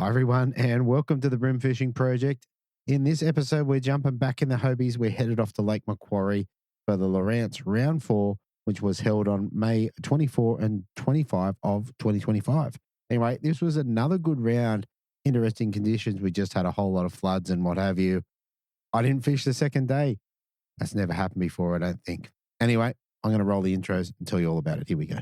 Hi, everyone, and welcome to the Bream Fishing Project. In this episode, we're jumping back in the Hobies. We're headed off to Lake Macquarie for the Lawrence Round 4, which was held on May 24 and 25 of 2025. Anyway, this was another good round. Interesting conditions. We just had a whole lot of floods and what have you. I didn't fish the second day. That's never happened before, I don't think. Anyway, I'm going to roll the intros and tell you all about it. Here we go.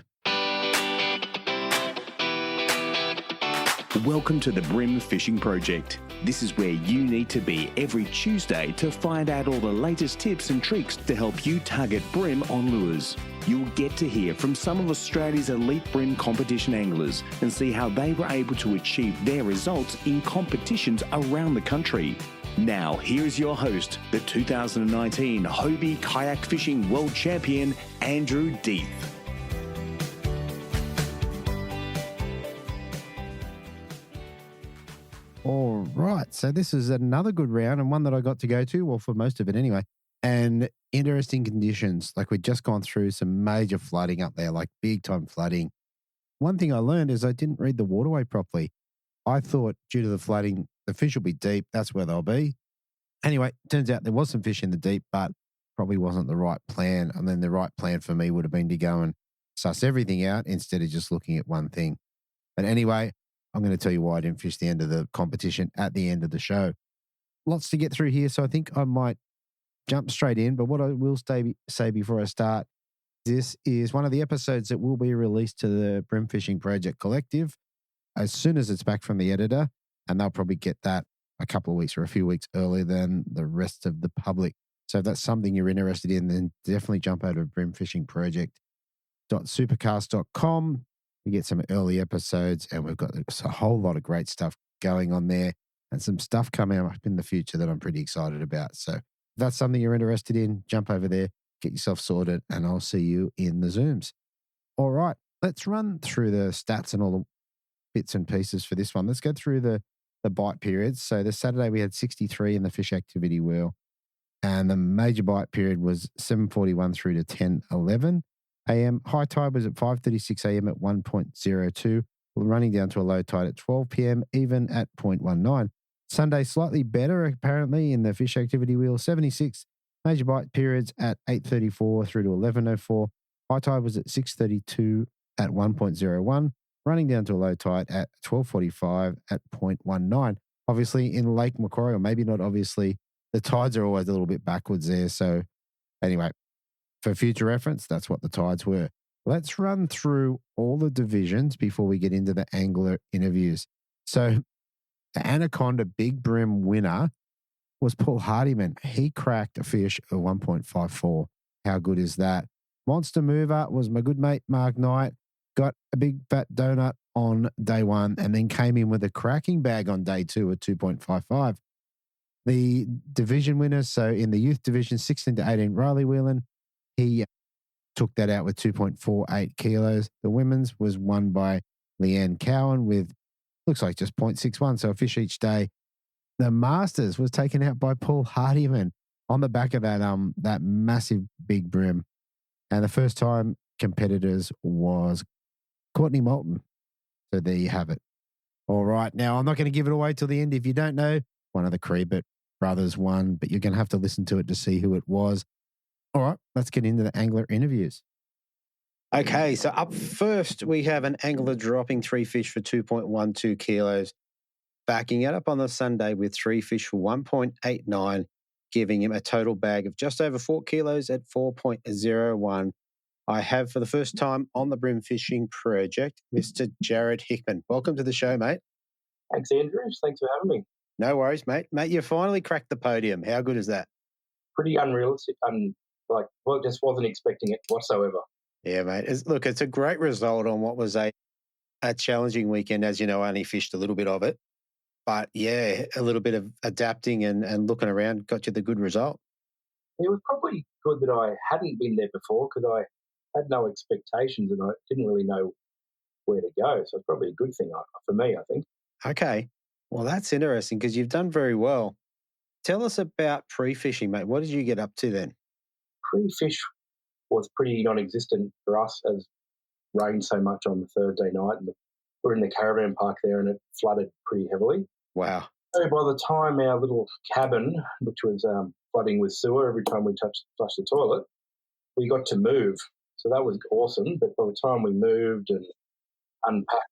Welcome to the Bream Fishing Project. This is where you need to be every Tuesday to find out all the latest tips and tricks to help you target bream on lures. You'll get to hear from some of Australia's elite bream competition anglers and see how they were able to achieve their results in competitions around the country. Now, here is your host, the 2019 Hobie Kayak Fishing World Champion, Andrew Deeth. All right. So this is another good round and one that I got to go to, well, for most of it anyway. And interesting conditions. Like we'd just gone through some major flooding up there, like big time flooding. One thing I learned is I didn't read the waterway properly. I thought due to the flooding, the fish will be deep. That's where they'll be. Anyway, turns out there was some fish in the deep, but probably wasn't the right plan. And then the right plan for me would have been to go and suss everything out instead of just looking at one thing. But anyway, I'm going to tell you why I didn't fish the end of the competition at the end of the show. Lots to get through here, so I think I might jump straight in. But what I will say before I start, this is one of the episodes that will be released to the Bream Fishing Project Collective as soon as it's back from the editor, and they'll probably get that a couple of weeks or a few weeks earlier than the rest of the public. So if that's something you're interested in, then definitely jump over to breamfishingproject.supercast.com. We get some early episodes and we've got a whole lot of great stuff going on there and some stuff coming up in the future that I'm pretty excited about. So if that's something you're interested in, jump over there, get yourself sorted, and I'll see you in the Zooms. All right, let's run through the stats and all the bits and pieces for this one. Let's go through the bite periods. So this Saturday we had 63 in the fish activity wheel, and the major bite period was 7:41 through to 10:11 a.m. High tide was at 5:36 a.m. at 1.02, running down to a low tide at 12 p.m., even at 0.19. Sunday, slightly better apparently in the fish activity wheel, 76. Major bite periods at 8:34 through to 11:04. High tide was at 6:32 at 1.01, running down to a low tide at 12:45 at 0.19. Obviously in Lake Macquarie, or maybe not obviously, the tides are always a little bit backwards there. So anyway, for future reference, that's what the tides were. Let's run through all the divisions before we get into the angler interviews. So the Anaconda Big Bream winner was Paul Hardiman. He cracked a fish of 1.54. How good is that? Monster Mover was my good mate, Mark Knight. Got a big fat donut on day one and then came in with a cracking bag on day two at 2.55. The division winners, so in the youth division, 16 to 18, Riley Whelan, he took that out with 2.48 kilos. The women's was won by Leanne Cowan with, looks like just 0.61, so a fish each day. The Masters was taken out by Paul Hardiman on the back of that massive big bream. And the first time competitors was Courtney Moulton. So there you have it. All right. Now, I'm not going to give it away till the end. If you don't know, one of the Crebert brothers won, but you're going to have to listen to it to see who it was. All right, let's get into the angler interviews. Okay, so up first, we have an angler dropping 3 fish for 2.12 kilos, backing it up on the Sunday with 3 fish for 1.89, giving him a total bag of just over 4 kilos at 4.01. I have, for the first time on the Bream Fishing Project, Mr. Jared Hickman. Welcome to the show, mate. Thanks, Andrew. Thanks for having me. No worries, mate. Mate, you finally cracked the podium. How good is that? Pretty unrealistic. Just wasn't expecting it whatsoever. Yeah, mate. It's a great result on what was a challenging weekend. As you know, I only fished a little bit of it. But yeah, a little bit of adapting and looking around got you the good result. It was probably good that I hadn't been there before because I had no expectations and I didn't really know where to go. So it's probably a good thing for me, I think. Okay. Well, that's interesting because you've done very well. Tell us about pre-fishing, mate. What did you get up to then? Pre-fish was pretty non-existent for us as rained so much on the Thursday night and the we're in the caravan park there, and it flooded pretty heavily. Wow. So by the time our little cabin, which was flooding with sewer every time we flushed the toilet, we got to move. So that was awesome. But by the time we moved and unpacked,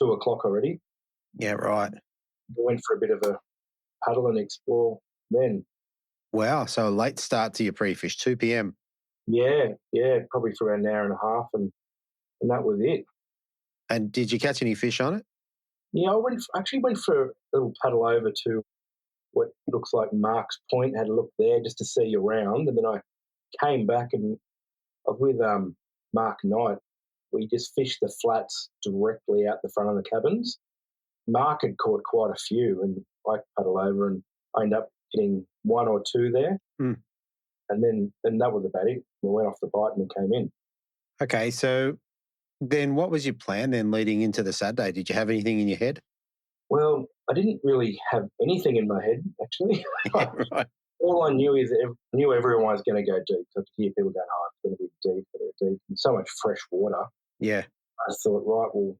2:00 already. Yeah, right. We went for a bit of a paddle and explore then. Wow. So a late start to your pre-fish, 2 p.m. Yeah, probably for an hour and a half, and that was it. And did you catch any fish on it? Yeah, I actually went for a little paddle over to what looks like Mark's Point, had a look there just to see around, and then I came back and I was with Mark Knight. We just fished the flats directly out the front of the cabins. Mark had caught quite a few, and I paddled over and I ended up getting 1 or 2 there. Mm. And then that was about it. We went off the bite and we came in. Okay, so then what was your plan then leading into the Saturday? Did you have anything in your head? Well, I didn't really have anything in my head, actually. Yeah, right. All I knew is I knew everyone was going to go deep. So I could hear people going, oh, it's going to be deep, deep. And so much fresh water. Yeah. I thought, right, well,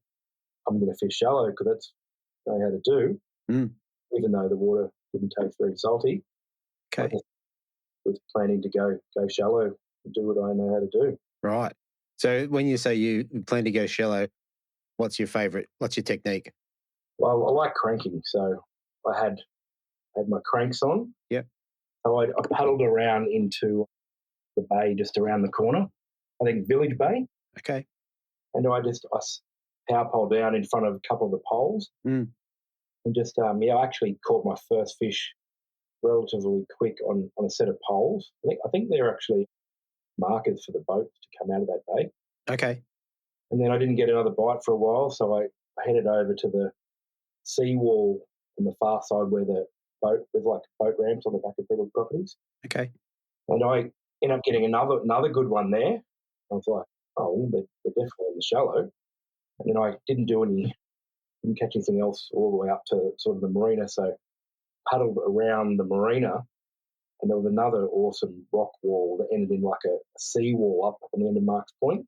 I'm going to fish shallow because that's what I know how to do, even though the water didn't taste very salty. Okay. I was planning to go shallow and do what I know how to do. Right. So when you say you plan to go shallow, what's your technique? Well, I like cranking, so I had my cranks on. Yep. So I paddled around into the bay just around the corner, I think Village Bay. Okay. And I power pole down in front of a couple of the poles. And just, I actually caught my first fish relatively quick on a set of poles. I think they're actually markers for the boat to come out of that bay. Okay. And then I didn't get another bite for a while, so I headed over to the seawall on the far side where there's like boat ramps on the back of people's properties. Okay. And I ended up getting another good one there. I was like, oh, they're definitely in the shallow. And then I didn't catch anything else all the way up to sort of the marina. So paddled around the marina, and there was another awesome rock wall that ended in like a sea wall up on the end of Mark's Point.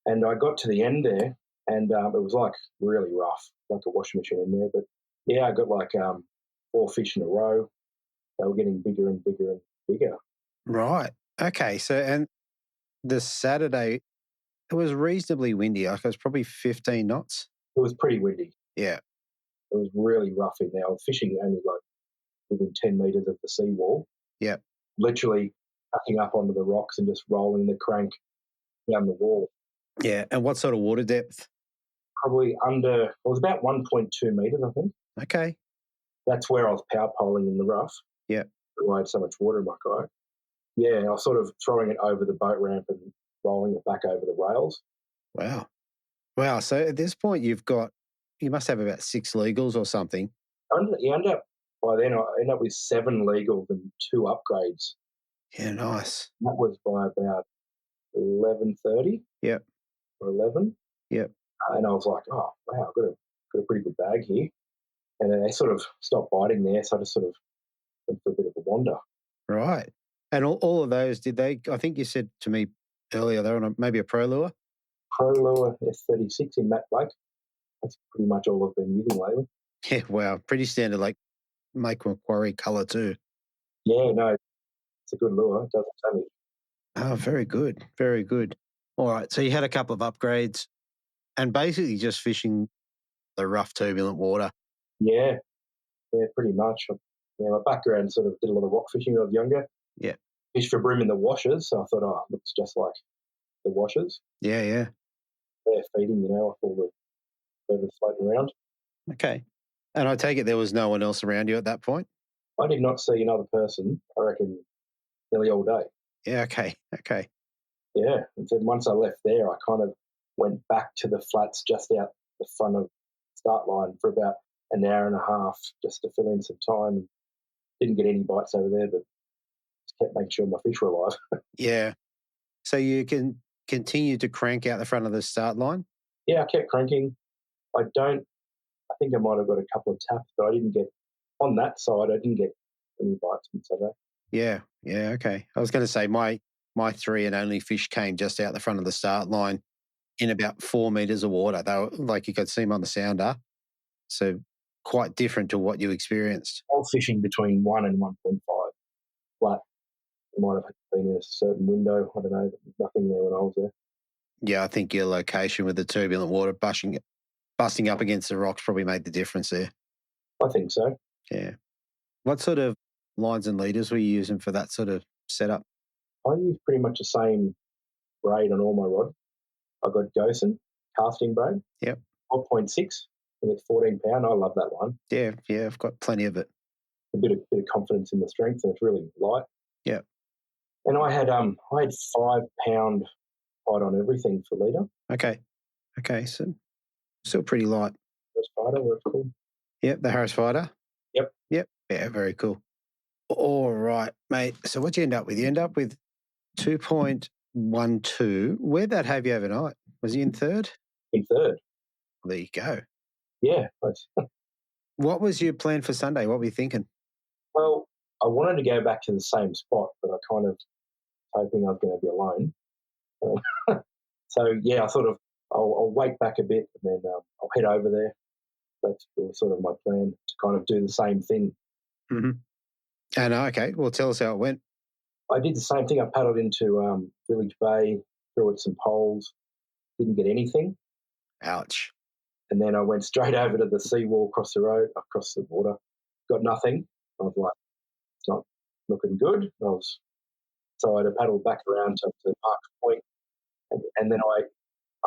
And I got to the end there, and it was like really rough, like a washing machine in there. But yeah, I got like 4 fish in a row. They were getting bigger and bigger and bigger. Right. Okay. So, and the Saturday, it was reasonably windy. Like it was probably 15 knots. It was pretty windy. Yeah. It was really rough in there. I was fishing only like within 10 metres of the seawall. Yeah. Literally backing up onto the rocks and just rolling the crank down the wall. Yeah. And what sort of water depth? Probably it was about 1.2 metres, I think. Okay. That's where I was power poling in the rough. Yeah. I had so much water in my kayak. Yeah, I was sort of throwing it over the boat ramp and rolling it back over the rails. Wow. Wow. So at this point, you must have about 6 legals or something. By then, I ended up with 7 legals and 2 upgrades. Yeah, nice. That was by about 11:30. Yep. Or 11. Yep. And I was like, oh, wow, I've got a pretty good bag here. And then they sort of stopped biting there, so I just sort of went for a bit of a wander. Right. And all of those, I think you said to me earlier, they're on maybe a Pro Lure? Pro Lure F36 in Matt Blake. That's pretty much all I've been using lately. Yeah, wow. Pretty standard, like Lake Macquarie colour too. Yeah, no, it's a good lure. It doesn't damage. Oh, very good. Very good. All right. So you had a couple of upgrades and basically just fishing the rough, turbulent water. Yeah, pretty much. Yeah, my background sort of did a lot of rock fishing when I was younger. Yeah. Fished for Bream in the washers, so I thought, it looks just like the washers. Yeah, yeah. They're feeding, off all the feathers floating around. Okay. And I take it there was no one else around you at that point? I did not see another person, I reckon, nearly all day. Yeah, okay. Yeah, and so once I left there, I kind of went back to the flats just out the front of the start line for about an hour and a half just to fill in some time. Didn't get any bites over there, but just kept making sure my fish were alive. Yeah. So you can continue to crank out the front of the start line? Yeah, I kept cranking. I think I might have got a couple of taps, but I didn't get, on that side, I didn't get any bites on Saturday. Yeah, okay. I was going to say my 3 and only fish came just out the front of the start line. in about 4 meters of water. They were like you could see them on the sounder. So quite different to what you experienced. I was fishing between 1 and 1.5 flat. It might have been in a certain window. I don't know. There was nothing there when I was there. Yeah, I think your location with the turbulent water busting up against the rocks probably made the difference there. I think so. Yeah. What sort of lines and leaders were you using for that sort of setup? I use pretty much the same braid on all my rods. I got Gosen casting braid. Yep. 4.6. I think it's 14 pound. I love that one. Yeah, I've got plenty of it. A bit of confidence in the strength, and it's really light. Yeah. And I had 5 pound height on everything for leader. Okay, so still pretty light. Harris fighter, whatever it's called. Yep, the Harris fighter. Yep. Yeah, very cool. All right, mate. So what'd you end up with? You end up with 2.12. Where'd that have you overnight? Was he in third? In third. Well, there you go. Yeah. What was your plan for Sunday? What were you thinking? Well, I wanted to go back to the same spot, but I kind of hoping I was going to be alone. So, yeah, I thought I'll wait back a bit and then I'll head over there. That's sort of my plan, to kind of do the same thing. Mm-hmm. And okay, well, tell us how it went. I did the same thing. I paddled into Village Bay, threw at some poles, didn't get anything. Ouch. And then I went straight over to the seawall across the road, across the water, got nothing. I was like, it's not looking good. So I had to paddle back around to Parks Point. And then I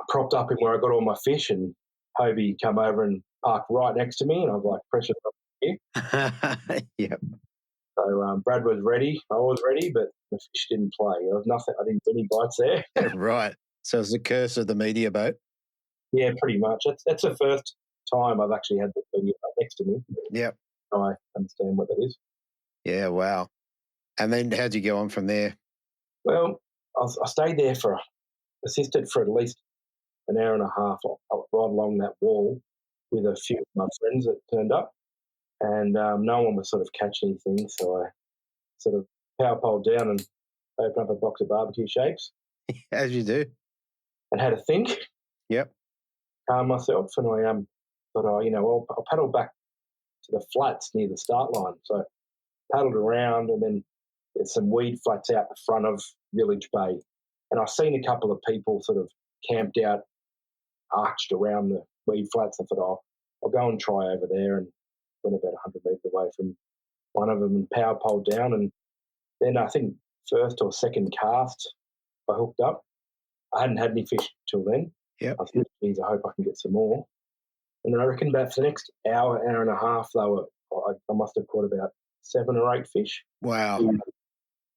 propped up in where I got all my fish, and Hobie come over and parked right next to me, and I was like, pressure up here. Yep. So Brad was ready. I was ready, but the fish didn't play. There was nothing. I didn't get any bites there. Right. So it's the curse of the media boat. Yeah, pretty much. That's the first time I've actually had the media boat next to me. Yep. I understand what that is. Yeah, wow. And then how'd you go on from there? Well, I stayed there assisted for at least an hour and a half right along that wall with a few of my friends that turned up, and no one was sort of catching anything. So I sort of power poled down and opened up a box of barbecue shapes. As you do. And had a think. Yep. Calm myself, and I thought, I'll paddle back to the flats near the start line. So paddled around, and then there's some weed flats out the front of Village Bay. And I've seen a couple of people sort of camped out, arched around the weed flats. I thought, I'll go and try over there, and went about 100 metres away from one of them and power poled down. And then I think first or second cast, I hooked up. I hadn't had any fish till then. Yep. I thought, geez, I hope I can get some more. And then I reckon about for the next hour and a half, I must have caught about 7 or 8 fish. Wow.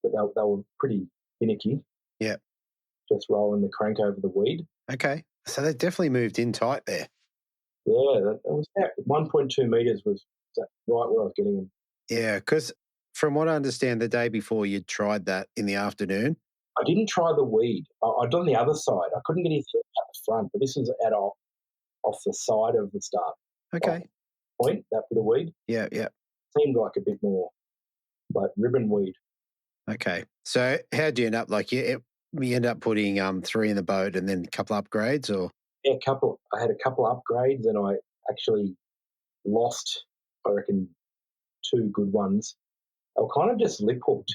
But they were pretty finicky. Yeah. Just rolling the crank over the weed. Okay. So they definitely moved in tight there. Yeah, that was about 1.2 metres was right where I was getting them. Yeah, because from what I understand, the day before you tried that in the afternoon. I didn't try the weed. I'd done the other side. I couldn't get anything at the front, but this was off the side of the start. Okay. Point, that bit of weed. Yeah. Seemed like a bit more like ribbon weed. Okay. So how'd you end up? Like you end up putting 3 in the boat and then a couple of upgrades, or? Yeah, I had a couple of upgrades, and I actually lost, I reckon, 2 good ones. They were kind of just lip hooked.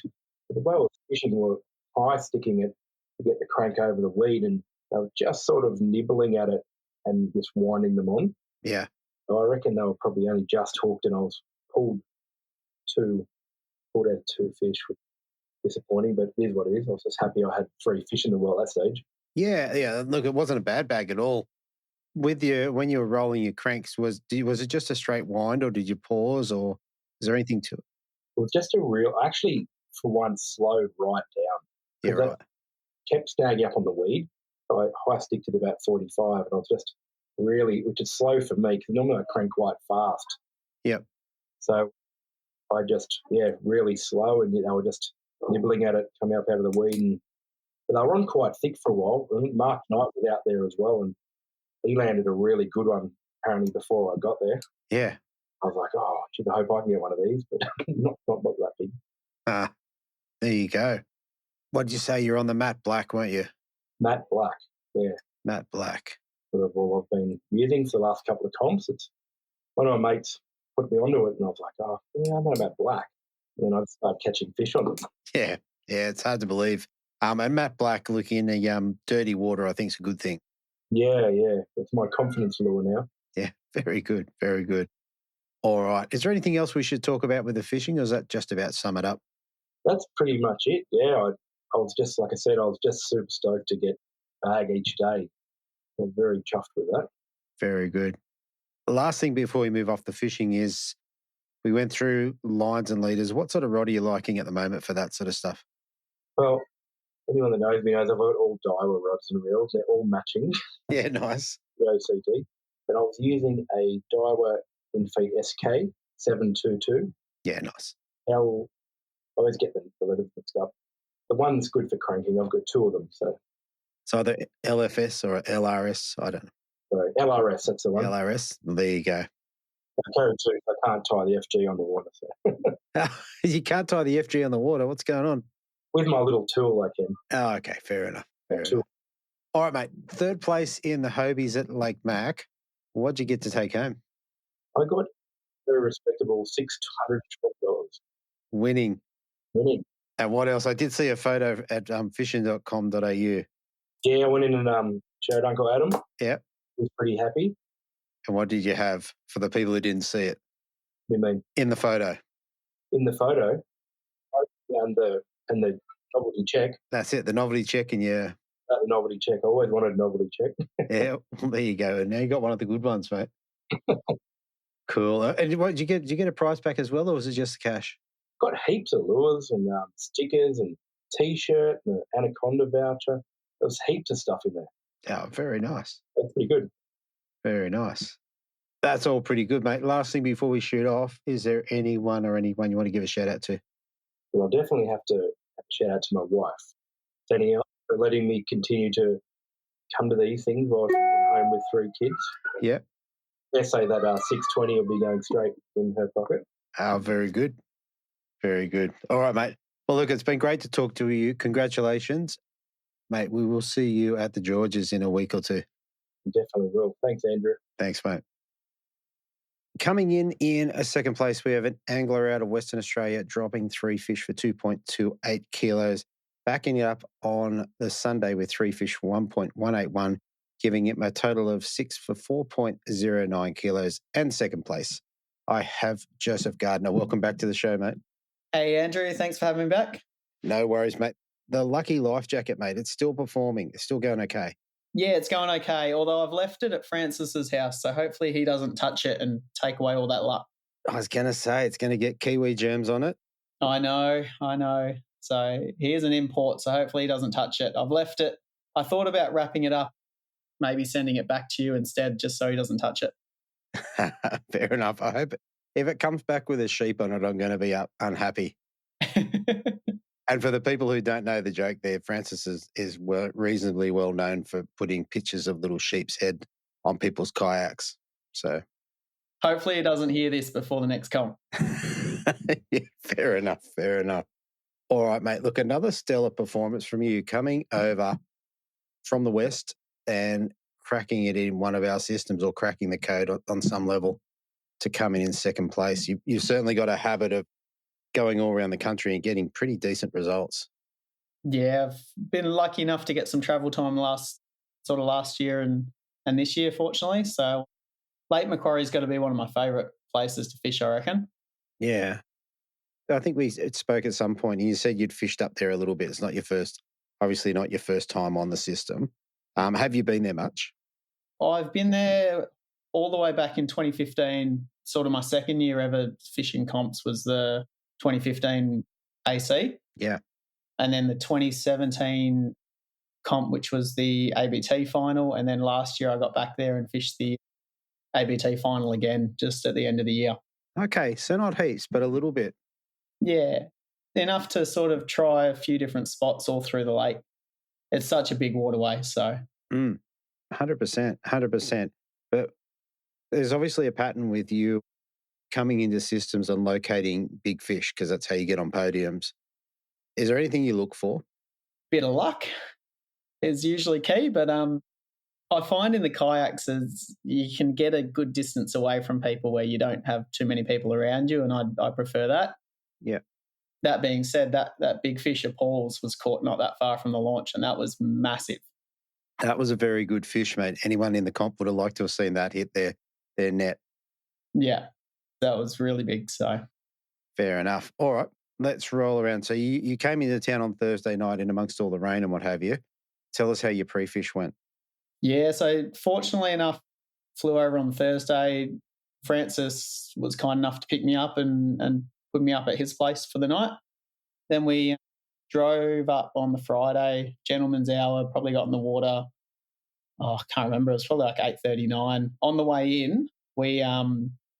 The way I was fishing were high sticking it to get the crank over the weed, and they were just sort of nibbling at it and just winding them on. Yeah. So I reckon they were probably only just hooked, and I was pulled out 2 fish, which was disappointing, but it is what it is. I was just happy I had 3 fish in the well at that stage. Yeah. Look, it wasn't a bad bag at all. When you were rolling your cranks, was it just a straight wind, or did you pause, or is there anything to it? It was just actually, for one, slowed right down. Yeah, right. Kept snagging up on the weed. So I high sticked at about 45, and I was just really, which is slow for me because normally I crank quite fast. Yep. So I just, really slow, and they were just nibbling at it, coming up out of the weed. But they were on quite thick for a while. I think Mark Knight was out there as well, and he landed a really good one apparently before I got there. Yeah. I was like, gee, I hope I can get one of these, but not that big. There you go. What did you say? You're on the matte black, weren't you? Matte black, yeah. Matte black. Sort of all I've been using for the last couple of comps. It's one of my mates put me onto it, and I was like, oh, yeah, I know about black. And then I started catching fish on them. Yeah, it's hard to believe. And matte black looking in a dirty water, I think is a good thing. Yeah. It's my confidence lure now. Yeah, very good, very good. All right. Is there anything else we should talk about with the fishing, or is that just about sum it up? That's pretty much it. Yeah, I was just, like I said, I was just super stoked to get a bag each day. I'm very chuffed with that. Very good. The last thing before we move off the fishing is we went through lines and leaders. What sort of rod are you liking at the moment for that sort of stuff? Well, anyone that knows me knows I've got all Daiwa rods and reels. They're all matching. Yeah, nice. The OCD. And I was using a Daiwa Infeed SK 722. Yeah, nice. I always get the letters mixed up. The one's good for cranking. I've got two of them. So either LFS or LRS. I don't know. So LRS, that's the one. LRS. There you go. I carry two. I can't tie the FG on the water. So. You can't tie the FG on the water. What's going on? With my little tool, I can. Oh, okay. Fair enough. All right, mate. Third place in the Hobies at Lake Mac. What'd you get to take home? I got a very respectable $612. Winning. And what else? I did see a photo at fishing.com.au. Yeah, I went in and showed Uncle Adam. Yeah. He was pretty happy. And what did you have for the people who didn't see it? What do you mean? In the photo. In the photo? And the novelty check. That's it, the novelty check, and yeah. The novelty check. I always wanted a novelty check. Yeah, well, there you go. And now you got one of the good ones, mate. Cool. And what, did you get a prize back as well, or was it just the cash? Got heaps of lures and stickers and T-shirt and an Anaconda voucher. There was heaps of stuff in there. Oh, very nice. That's pretty good. Very nice. That's all pretty good, mate. Last thing before we shoot off, is there anyone you want to give a shout out to? Well, I'll definitely have to shout out to my wife, Danielle, for letting me continue to come to these things while she's at home with 3 kids. Yeah. They say that 620 will be going straight in her pocket. Oh, very good. Very good. All right, mate. Well, look, it's been great to talk to you. Congratulations. Mate, we will see you at the Georges in a week or two. Definitely will. Thanks, Andrew. Thanks, mate. Coming in a second place, we have an angler out of Western Australia dropping 3 fish for 2.28 kilos, backing it up on the Sunday with 3 fish for 1.181, giving him a total of 6 for 4.09 kilos. And second place, I have Joseph Gardner. Welcome back to the show, mate. Hey, Andrew. Thanks for having me back. No worries, mate. The Lucky Life Jacket, mate, it's still performing. It's still going okay. Yeah, it's going okay, although I've left it at Francis's house, so hopefully he doesn't touch it and take away all that luck. I was going to say, it's going to get kiwi germs on it. I know. So here's an import, so hopefully he doesn't touch it. I've left it. I thought about wrapping it up, maybe sending it back to you instead, just so he doesn't touch it. Fair enough. I hope if it comes back with a sheep on it, I'm going to be unhappy. And for the people who don't know the joke there, Francis is reasonably well known for putting pictures of little sheep's head on people's kayaks. So hopefully he doesn't hear this before the next comp. Yeah, fair enough. All right, mate. Look, another stellar performance from you coming over from the West and cracking it in one of our systems, or cracking the code on some level to come in second place. You've certainly got a habit of going all around the country and getting pretty decent results. Yeah, I've been lucky enough to get some travel time last year and this year, fortunately. So Lake Macquarie's got to be one of my favourite places to fish, I reckon. Yeah. I think we spoke at some point and you said you'd fished up there a little bit. It's obviously not your first time on the system. Have you been there much? I've been there all the way back in 2015. Sort of my second year ever fishing comps was the 2015 AC. Yeah. And then the 2017 comp, which was the ABT final. And then last year I got back there and fished the ABT final again just at the end of the year. Okay, so not heaps, but a little bit. Yeah, enough to sort of try a few different spots all through the lake. It's such a big waterway, so. 100%. But there's obviously a pattern with you coming into systems and locating big fish, because that's how you get on podiums. Is there anything you look for? Bit of luck is usually key, but I find in the kayaks is you can get a good distance away from people where you don't have too many people around you, and I prefer that. Yeah. That being said, that big fish of Paul's was caught not that far from the launch, and that was massive. That was a very good fish, mate. Anyone in the comp would have liked to have seen that hit their net. Yeah, that was really big. So fair enough. All right, let's roll around. So you came into town on Thursday night in amongst all the rain and what have you. Tell us how your pre-fish went. Yeah, so fortunately enough, flew over on Thursday. Francis was kind enough to pick me up and put me up at his place for the night. Then we drove up on the Friday, gentleman's hour, probably got in the water. I can't remember. It was probably like 8:39. On the way in, we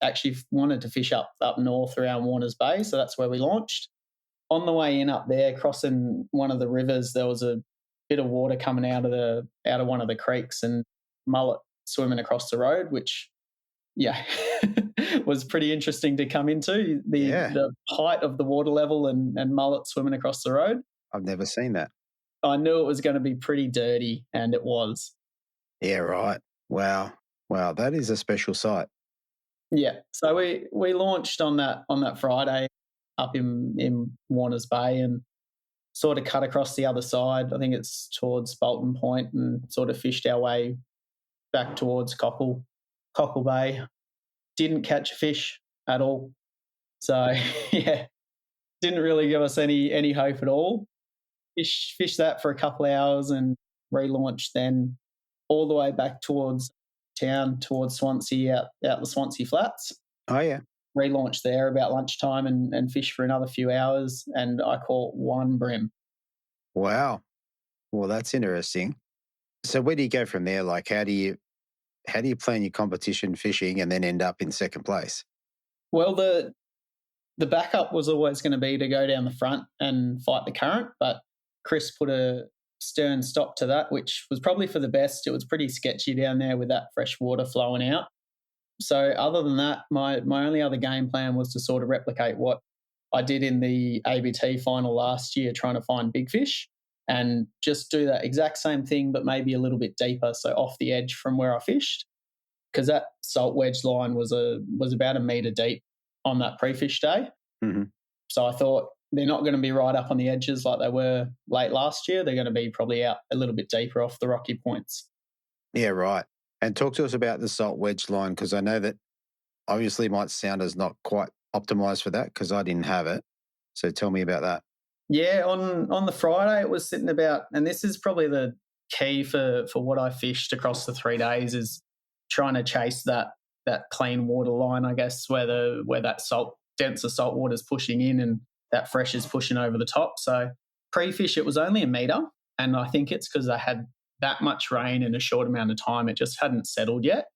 actually wanted to fish up north around Warners Bay, so that's where we launched. On the way in up there, crossing one of the rivers, there was a bit of water coming out of one of the creeks and mullet swimming across the road, which, yeah, was pretty interesting to come into. The height of the water level and mullet swimming across the road. I've never seen that. I knew it was going to be pretty dirty, and it was. Yeah, right. Wow, that is a special sight. Yeah, so we launched on that Friday up in Warners Bay and sort of cut across the other side. I think it's towards Bolton Point, and sort of fished our way back towards Cockle Bay. Didn't catch a fish at all. So, yeah, didn't really give us any hope at all. Fished that for a couple of hours and relaunched then all the way back towards town, towards Swansea, out the Swansea Flats. Oh, yeah. Relaunched there about lunchtime and fished for another few hours, and I caught one bream. Wow. Well, that's interesting. So where do you go from there? Like, how do you plan your competition fishing and then end up in second place? Well, the backup was always going to be to go down the front and fight the current, but Chris put a stern stop to that, which was probably for the best. It was pretty sketchy down there with that fresh water flowing out. So other than that, my only other game plan was to sort of replicate what I did in the ABT final last year, trying to find big fish, and just do that exact same thing, but maybe a little bit deeper, so off the edge from where I fished, because that salt wedge line was about a metre deep on that pre-fish day. Mm-hmm. So I thought they're not going to be right up on the edges like they were late last year. They're going to be probably out a little bit deeper off the rocky points. Yeah, right. And talk to us about the salt wedge line, because I know that obviously might sound as not quite optimized for that because I didn't have it. So tell me about that. Yeah, on the Friday it was sitting about, and this is probably the key for what I fished across the 3 days, is trying to chase that clean water line, I guess, where that denser salt water is pushing in and that fresh is pushing over the top. So pre-fish, it was only a metre, and I think it's because I had that much rain in a short amount of time. It just hadn't settled yet.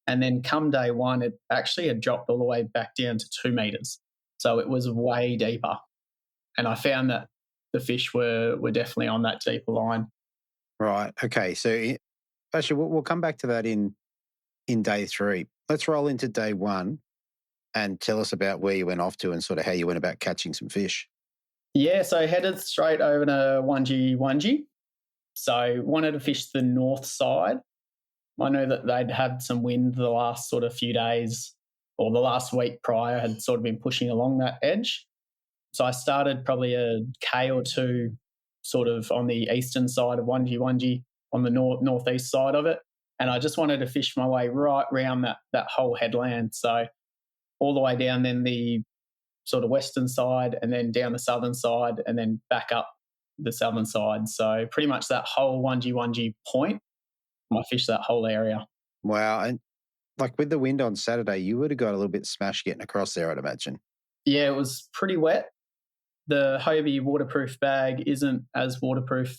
And then come day one, it actually had dropped all the way back down to 2 metres. So it was way deeper. And I found that the fish were definitely on that deeper line. Right. Okay. So actually, we'll come back to that in day 3. Let's roll into day 1 and tell us about where you went off to and sort of how you went about catching some fish. Yeah, so headed straight over to Wunji. So wanted to fish the north side. I know that they'd had some wind the last sort of few days, or the last week prior had sort of been pushing along that edge. So I started probably a K or 2 sort of on the eastern side of Wunji, on the northeast side of it. And I just wanted to fish my way right round that whole headland. So all the way down then the sort of western side, and then down the southern side, and then back up the southern side. So pretty much that whole Wunji point, I fished that whole area. Wow. And like with the wind on Saturday, you would have got a little bit smashed getting across there, I'd imagine. Yeah, it was pretty wet. The Hobie waterproof bag isn't as waterproof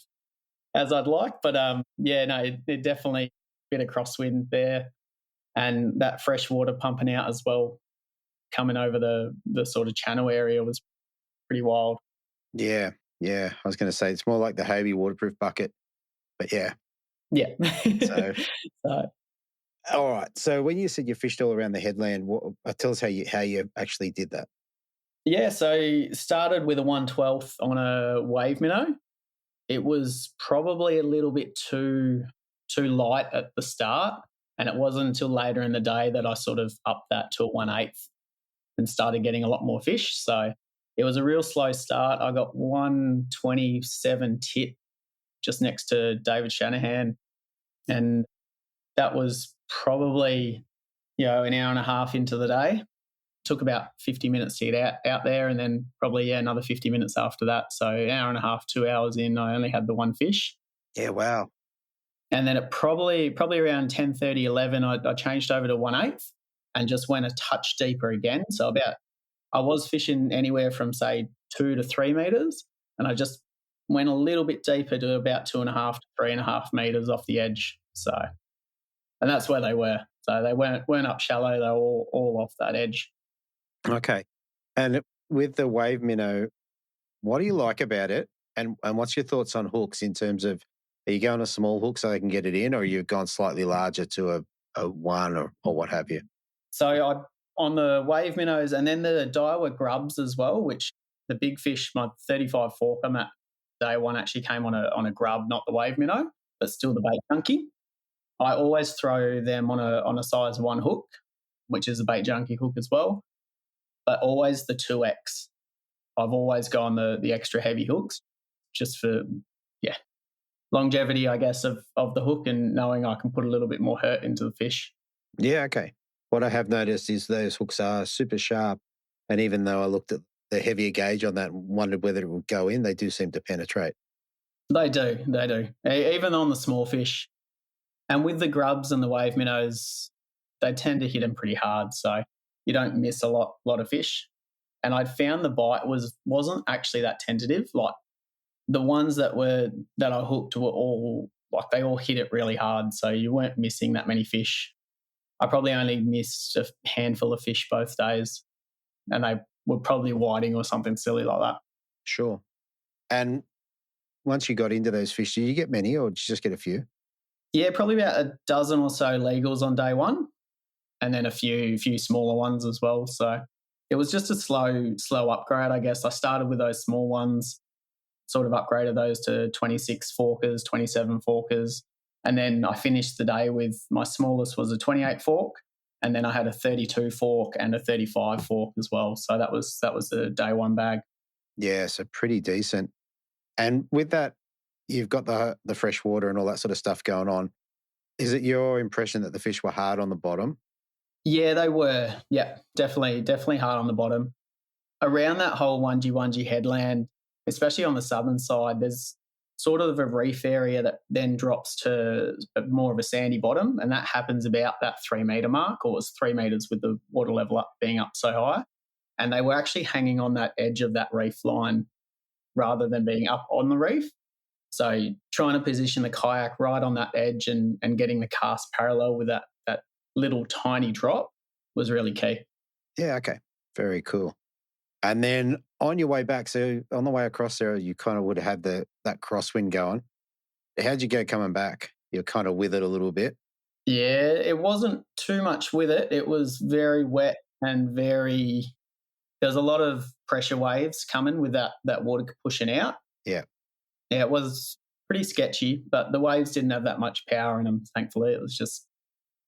as I'd like, but it definitely a bit of crosswind there, and that fresh water pumping out as well, coming over the sort of channel area, was pretty wild. Yeah. I was going to say it's more like the Hobie waterproof bucket, but yeah. Yeah. So, all right. So when you said you fished all around the headland, tell us how you actually did that. Yeah, so started with a 1/12 on a wave minnow. It was probably a little bit too too light at the start, and it wasn't until later in the day that I sort of upped that to a 1/8 and started getting a lot more fish. So it was a real slow start. I got 127 tip just next to David Shanahan, and that was probably, an hour and a half into the day. Took about 50 minutes to get out there, and then probably another 50 minutes after that. So an hour and a half, 2 hours in, I only had the one fish. Yeah, wow. And then it probably around 10:30, 11, I changed over to 1/8 and just went a touch deeper again. So I was fishing anywhere from, say, 2 to 3 meters, and I just went a little bit deeper to about 2.5 to 3.5 meters off the edge. So, and that's where they were. So they weren't up shallow. They were all off that edge. Okay. And with the wave minnow, what do you like about it? And what's your thoughts on hooks in terms of, are you going a small hook so they can get it in, or you've gone slightly larger to a 1 or what have you? So on the wave minnows, and then the Daiwa grubs as well, which the big fish, my 35 fork on that day one actually came on a grub, not the wave minnow, but still the bait junkie. I always throw them on a size 1 hook, which is a bait junkie hook as well, but always the 2X. I've always gone the extra heavy hooks just for, longevity, I guess, of the hook and knowing I can put a little bit more hurt into the fish. Yeah, okay. What I have noticed is those hooks are super sharp, and even though I looked at the heavier gauge on that and wondered whether it would go in, they do seem to penetrate. They do. Even on the small fish. And with the grubs and the wave minnows, they tend to hit them pretty hard, so you don't miss a lot of fish. And I'd found the bite wasn't actually that tentative. Like the ones that I hooked were all, like, they all hit it really hard, so you weren't missing that many fish. I probably only missed a handful of fish both days, and they were probably whiting or something silly like that. Sure. And once you got into those fish, did you get many or did you just get a few? Yeah, probably about a dozen or so legals on day one, and then a few smaller ones as well. So it was just a slow upgrade, I guess. I started with those small ones, sort of upgraded those to 26 forkers, 27 forkers, and then I finished the day with, my smallest was a 28 fork, and then I had a 32 fork and a 35 fork as well. So that was the day one bag. Yeah, so pretty decent. And with that, you've got the fresh water and all that sort of stuff going on. Is it your impression that the fish were hard on the bottom? Yeah, they were. Yeah, definitely hard on the bottom. Around that whole Wunji headland, especially on the southern side, there's sort of a reef area that then drops to more of a sandy bottom, and that happens about that 3 metre mark, or it's 3 metres with the water level being up so high. And they were actually hanging on that edge of that reef line rather than being up on the reef. So trying to position the kayak right on that edge and getting the cast parallel with that little tiny drop was really key. Yeah, okay. Very cool. And then on your way back, so on the way across there, you kind of would have had that crosswind going. How'd you go coming back? You're kind of with it a little bit. Yeah, it wasn't too much with it. It was very wet and there's a lot of pressure waves coming with that water pushing out. Yeah. Yeah, it was pretty sketchy, but the waves didn't have that much power in them, thankfully. It was just,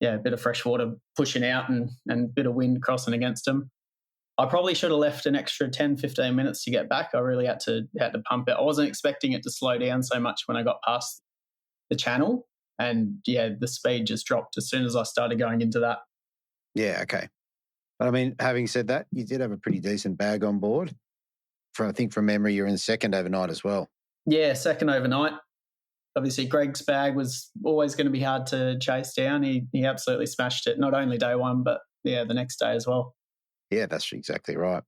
a bit of fresh water pushing out and a bit of wind crossing against them. I probably should have left an extra 10, 15 minutes to get back. I really had to pump it. I wasn't expecting it to slow down so much when I got past the channel. And, the speed just dropped as soon as I started going into that. Yeah, okay. But, I mean, having said that, you did have a pretty decent bag on board. I think from memory, you're in second overnight as well. Yeah, second overnight. Obviously, Greg's bag was always going to be hard to chase down. He absolutely smashed it, not only day one, but, the next day as well. Yeah, that's exactly right.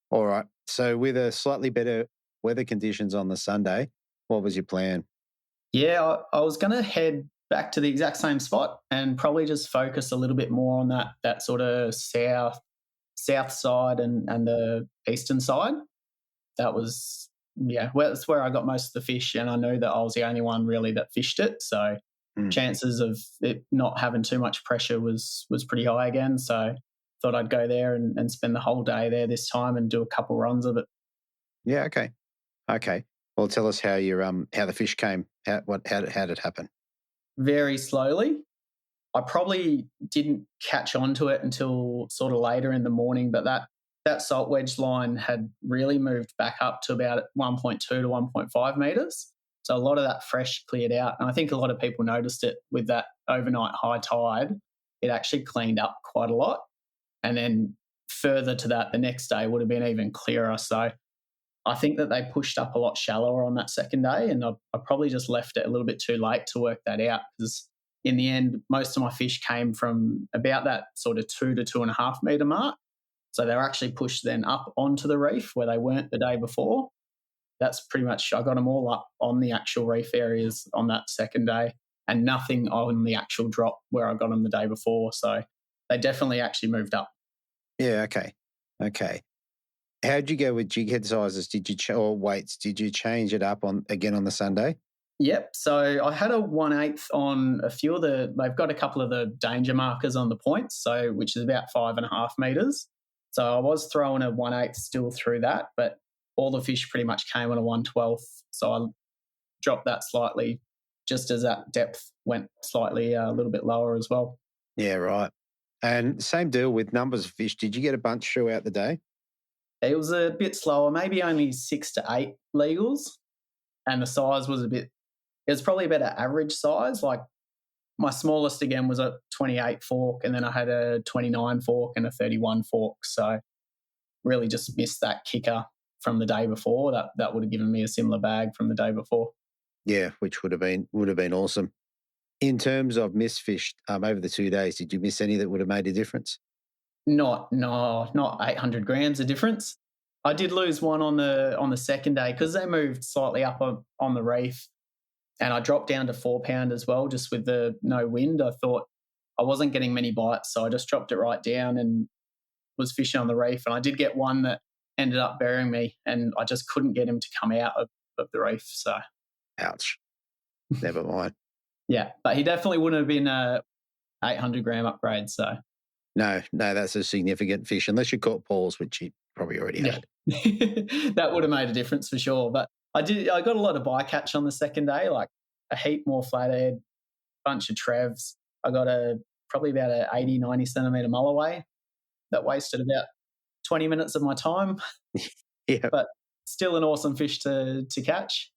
All right. So with a slightly better weather conditions on the Sunday, what was your plan? Yeah, I was going to head back to the exact same spot and probably just focus a little bit more on that sort of south side and the eastern side. That was, that's where I got most of the fish, and I knew that I was the only one really that fished it. So chances of it not having too much pressure was pretty high again. So thought I'd go there and spend the whole day there this time and do a couple runs of it. Yeah, okay. Well, tell us how your how the fish came. How did it happen? very slowly. I probably didn't catch on to it until sort of later in the morning, but that salt wedge line had really moved back up to about 1.2 to 1.5 metres. So a lot of that fresh cleared out. And I think a lot of people noticed it with that overnight high tide. It actually cleaned up quite a lot. And then further to that, the next day would have been even clearer. So I think that they pushed up a lot shallower on that second day, and I probably just left it a little bit too late to work that out, because in the end, most of my fish came from about that sort of 2 to 2.5 metre mark. So they were actually pushed then up onto the reef where they weren't the day before. That's pretty much, I got them all up on the actual reef areas on that second day, and nothing on the actual drop where I got them the day before. So they definitely actually moved up. Yeah, okay. How'd you go with jig head sizes? Or weights? Did you change it up again on the Sunday? Yep. So I had a 1/8 on a few of they've got a couple of the danger markers on the points, so which is about 5.5 metres. So I was throwing a 1/8 still through that, but all the fish pretty much came on a 1/12. So I dropped that slightly just as that depth went slightly a little bit lower as well. Yeah, right. And same deal with numbers of fish. Did you get a bunch throughout the day? It was a bit slower, maybe only 6 to 8 legals, and the size was it was probably about an average size. Like my smallest again was a 28 fork, and then I had a 29 fork and a 31 fork. So really just missed that kicker from the day before. That would have given me a similar bag from the day before. Yeah, which would have been awesome. In terms of missed fish over the 2 days, did you miss any that would have made a difference? Not 800 grams of difference. I did lose one on the second day because they moved slightly up on the reef, and I dropped down to 4 pound as well, just with the no wind. I thought I wasn't getting many bites, so I just dropped it right down and was fishing on the reef. And I did get one that ended up burying me, and I just couldn't get him to come out of the reef. So, ouch. Never mind. Yeah, but he definitely wouldn't have been a 800 gram upgrade. So. No, that's a significant fish, unless you caught Paul's, which you probably already had. That would have made a difference for sure. But I got a lot of bycatch on the second day, like a heap more flathead, bunch of trevs. I got probably about a 80, 90 centimetre mulloway that wasted about 20 minutes of my time. Yeah. But still an awesome fish to catch.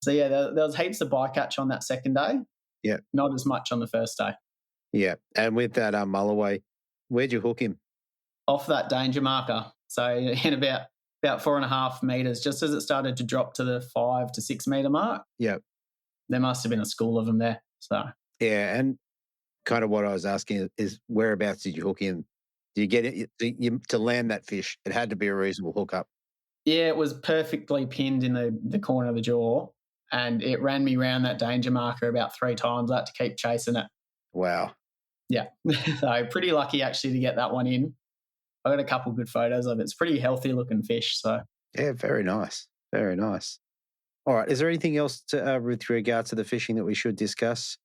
So, yeah, there was heaps of bycatch on that second day. Yeah. Not as much on the first day. Yeah. And with that mulloway, where'd you hook him? Off that danger marker. So in about 4.5 metres, just as it started to drop to the 5 to 6 metre mark. Yeah. There must have been a school of them there. So yeah, and kind of what I was asking is whereabouts did you hook him? Do you get it to land that fish? It had to be a reasonable hookup. Yeah, it was perfectly pinned in the corner of the jaw, and it ran me round that danger marker about 3 times. I had to keep chasing it. Wow. Yeah. So pretty lucky actually to get that one in. I got a couple good photos of it. It's pretty healthy looking fish. So yeah, very nice. Very nice. All right. Is there anything else with regard to the fishing that we should discuss?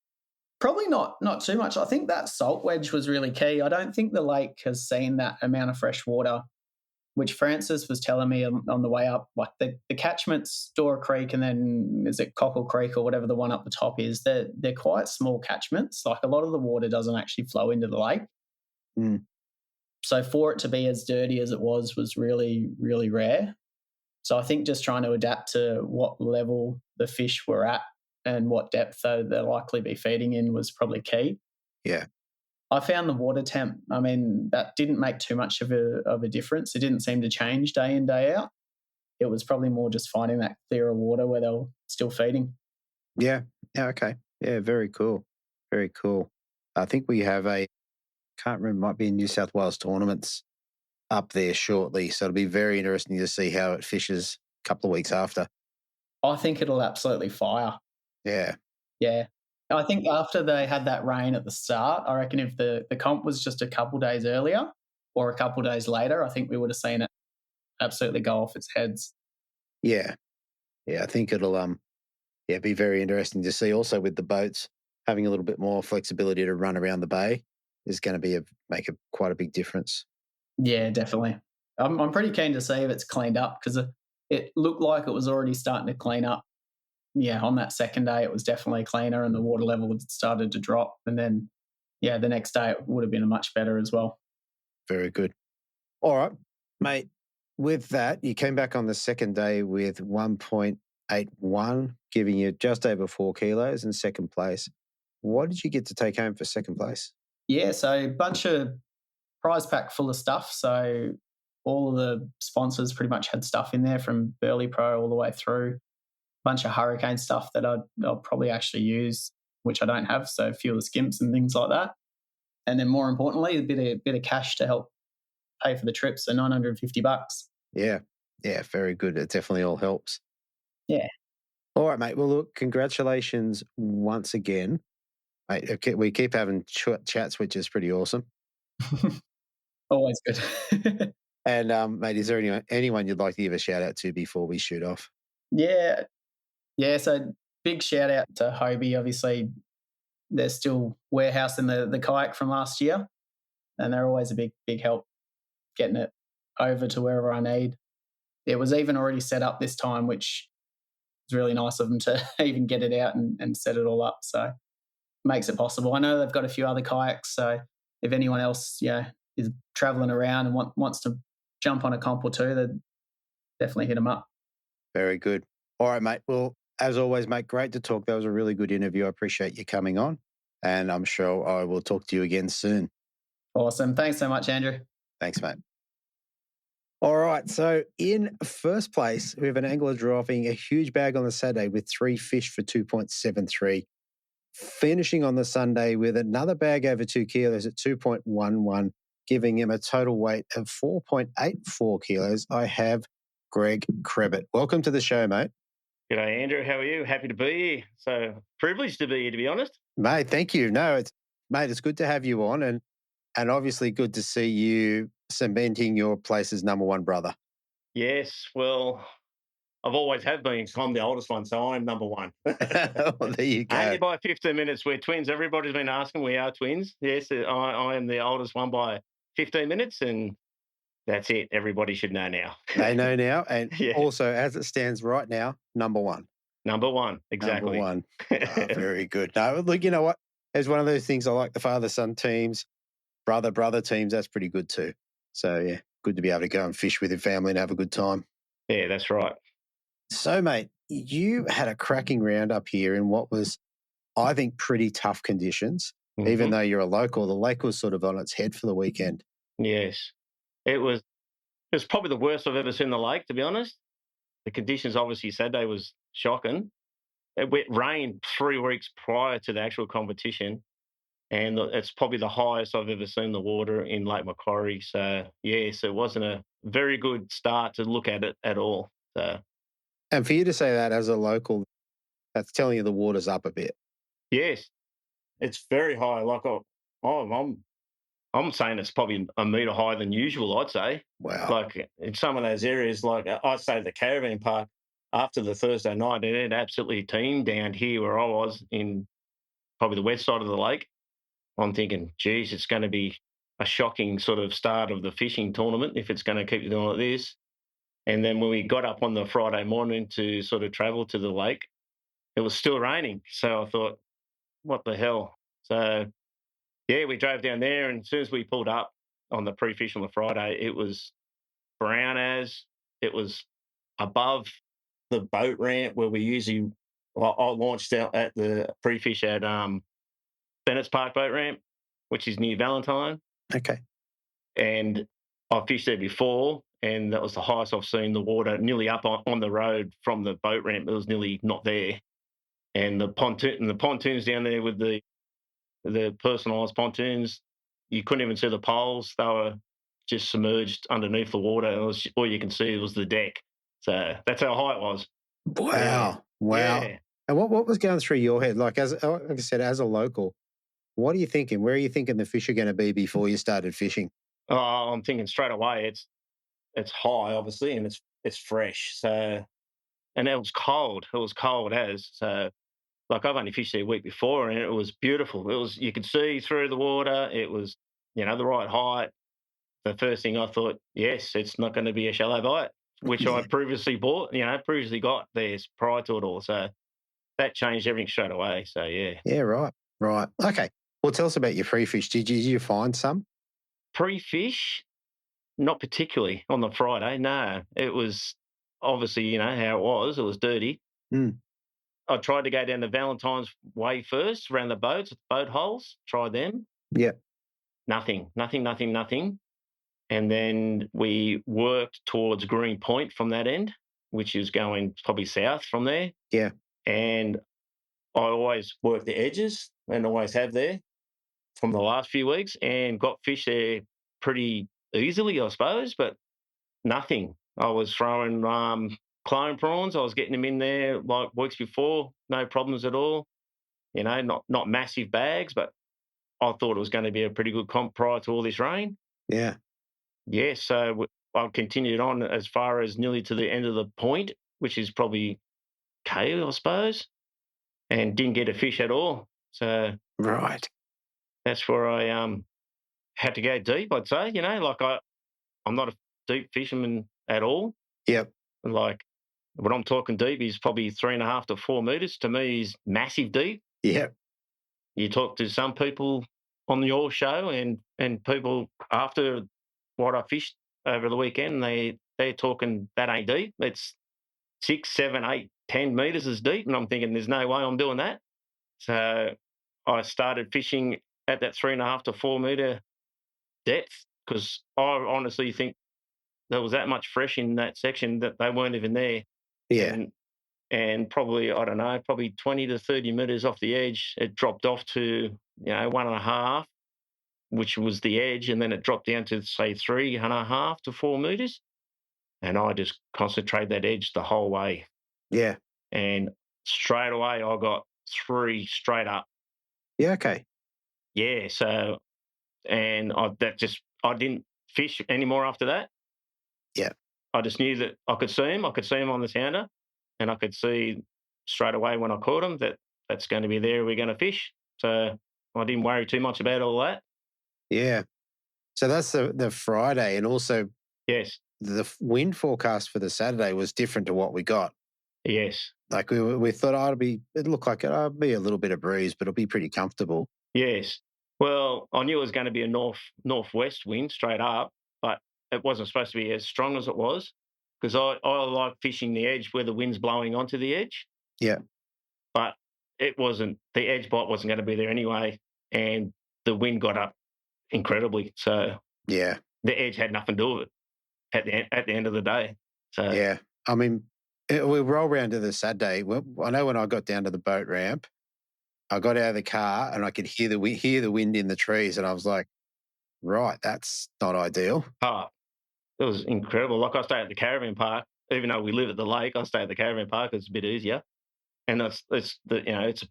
Probably not too much. I think that salt wedge was really key. I don't think the lake has seen that amount of fresh water, which Francis was telling me on the way up. Like the catchments, Store Creek, and then is it Cockle Creek or whatever the one up the top is, they're quite small catchments. Like a lot of the water doesn't actually flow into the lake. Mm. So for it to be as dirty as it was really, really rare. So I think just trying to adapt to what level the fish were at and what depth they'll likely be feeding in was probably key. Yeah. I found the water temp, I mean, that didn't make too much of a difference. It didn't seem to change day in, day out. It was probably more just finding that clearer water where they were still feeding. Yeah. Yeah, okay. Yeah, very cool. Very cool. I think we have can't remember, might be in New South Wales tournaments up there shortly. So it'll be very interesting to see how it fishes a couple of weeks after. I think it'll absolutely fire. Yeah. Yeah. I think after they had that rain at the start, I reckon if the comp was just a couple days earlier or a couple days later, I think we would have seen it absolutely go off its heads. Yeah. Yeah, I think it'll be very interesting to see. Also with the boats having a little bit more flexibility to run around the bay is going to make quite a big difference. Yeah, definitely. I'm pretty keen to see if it's cleaned up because it looked like it was already starting to clean up on that second day, it was definitely cleaner and the water level had started to drop. And then, the next day it would have been much better as well. Very good. All right, mate. With that, you came back on the second day with 1.81, giving you just over 4 kilos in second place. What did you get to take home for second place? Yeah, so a bunch of prize pack full of stuff. So all of the sponsors pretty much had stuff in there from Burley Pro all the way through. A bunch of hurricane stuff that I'll probably actually use, which I don't have. So a few of the skimps and things like that. And then more importantly, a bit of cash to help pay for the trip. So $950. Yeah, very good. It definitely all helps. Yeah. All right, mate. Well, look, congratulations once again. Mate, we keep having chats, which is pretty awesome. Always good. And, mate, is there anyone you'd like to give a shout out to before we shoot off? Yeah. So big shout out to Hobie. Obviously, they're still warehousing the kayak from last year, and they're always a big help getting it over to wherever I need. It was even already set up this time, which is really nice of them to even get it out and set it all up. So makes it possible. I know they've got a few other kayaks, so if anyone else is traveling around and wants to jump on a comp or two, then definitely hit them up. Very good. All right, mate. Well, as always, mate, great to talk. That was a really good interview. I appreciate you coming on, and I'm sure I will talk to you again soon. Awesome. Thanks so much, Andrew. Thanks, mate. All right. So in first place, we have an angler dropping a huge bag on the Saturday with 3 fish for 2.73. Finishing on the Sunday with another bag over 2 kilos at 2.11, giving him a total weight of 4.84 kilos. I have Greg Crebert. Welcome to the show, mate. G'day, Andrew. How are you? Happy to be here. So privileged to be here, to be honest. Mate, thank you. No, it's good to have you on, and obviously good to see you cementing your place as number one brother. Yes, well, I've always have been. I'm the oldest one, so I'm number one. Well, there you go. Only by 15 minutes. We're twins. Everybody's been asking. We are twins. Yes, I am the oldest one by 15 minutes, and that's it. Everybody should know now. They know now, and also, as it stands right now, number one. Number one, exactly. Number one. Very good. No, look, you know what? It's one of those things I like the father-son teams, brother teams. That's pretty good too. So, yeah, good to be able to go and fish with your family and have a good time. Yeah, that's right. So, mate, you had a cracking round up here in what was, I think, pretty tough conditions. Mm-hmm. Even though you're a local, the lake was sort of on its head for the weekend. Yes. It was probably the worst I've ever seen the lake, to be honest. The conditions, obviously, Saturday was shocking. It rained 3 weeks prior to the actual competition, and it's probably the highest I've ever seen the water in Lake Macquarie. So, yes, it wasn't a very good start to look at it at all. So, and for you to say that as a local, that's telling you the water's up a bit. Yes, it's very high. Like I'm saying it's probably a metre higher than usual, I'd say. Wow. Like in some of those areas, like I'd say the caravan park, after the Thursday night, it absolutely teemed down here where I was in probably the west side of the lake. I'm thinking, geez, it's going to be a shocking sort of start of the fishing tournament if it's going to keep doing like this. And then when we got up on the Friday morning to sort of travel to the lake, it was still raining. So I thought, what the hell? So, yeah, we drove down there, and as soon as we pulled up on the pre-fish on the Friday, it was brown as, it was above the boat ramp where we usually, I launched out at the pre-fish at Bennett's Park boat ramp, which is near Valentine. Okay. And I fished there before, and that was the highest I've seen the water nearly up on the road from the boat ramp. It was nearly not there. And the pontoons down there with the personalised pontoons, you couldn't even see the poles. They were just submerged underneath the water. It was, all you can see was the deck. So that's how high it was. Wow. Yeah. And what was going through your head? Like I said, as a local, what are you thinking? Where are you thinking the fish are going to be before you started fishing? Oh, I'm thinking straight away it's high, obviously, and it's fresh. So, and it was cold. It was cold as. So, like I've only fished there a week before, and it was beautiful. It was, you could see through the water. It was, the right height. The first thing I thought, yes, it's not going to be a shallow bite, which I previously got there prior to it all. So that changed everything straight away. So, yeah. Yeah, right. Right. Okay. Well, tell us about your pre-fish. Did you find some? Pre-fish, not particularly on the Friday, no. It was obviously, you know, how it was. It was dirty. Mm. I tried to go down the Valentine's Way first, around the boats, boat holes, tried them. Yeah. Nothing. And then we worked towards Green Point from that end, which is going probably south from there. Yeah. And I always work the edges and always have there from the last few weeks and got fish there pretty easily, I suppose, but nothing. I was throwing clone prawns. I was getting them in there like weeks before, no problems at all. You know, not massive bags, but I thought it was going to be a pretty good comp prior to all this rain. Yeah. Yeah, so I continued on as far as nearly to the end of the point, which is probably K, I suppose, and didn't get a fish at all. So right, that's where I had to go deep, I'd say. You know, like I'm not a deep fisherman at all. Yep. Like when I'm talking deep, he's probably 3.5 to 4 meters. To me, he's massive deep. Yep. You talk to some people on your show and people after what I fished over the weekend, they're talking that ain't deep. It's 6, 7, 8, 10 meters is deep, and I'm thinking there's no way I'm doing that. So I started fishing at that 3.5 to 4 meter depth because I honestly think there was that much fresh in that section that they weren't even there. Yeah. And probably, I don't know, probably 20 to 30 meters off the edge, it dropped off to, you know, 1.5, which was the edge, and then it dropped down to, say, 3.5 to 4 meters. And I just concentrated that edge the whole way. Yeah. And straight away, I got 3 straight up. Yeah, okay. Yeah, so, and I didn't fish anymore after that. Yeah. I just knew that I could see him. I could see him on the sounder, and I could see straight away when I caught him that that's going to be there. We're going to fish. So I didn't worry too much about all that. Yeah. So that's the Friday, and also yes, the wind forecast for the Saturday was different to what we got. Yes. Like we thought it looked like it'll be a little bit of breeze, but it'll be pretty comfortable. Yes. Well, I knew it was going to be a northwest wind straight up, but it wasn't supposed to be as strong as it was because I like fishing the edge where the wind's blowing onto the edge. Yeah. But it wasn't, the edge bite wasn't going to be there anyway, and the wind got up incredibly. So yeah, the edge had nothing to do with it at the end of the day. So yeah, I mean, we roll round to the Saturday. I know when I got down to the boat ramp, I got out of the car and I could hear the wind in the trees, and I was like, right, that's not ideal. Oh, it was incredible. Like I stay at the caravan park, even though we live at the lake. I stay at the caravan park. It's a bit easier, and it's a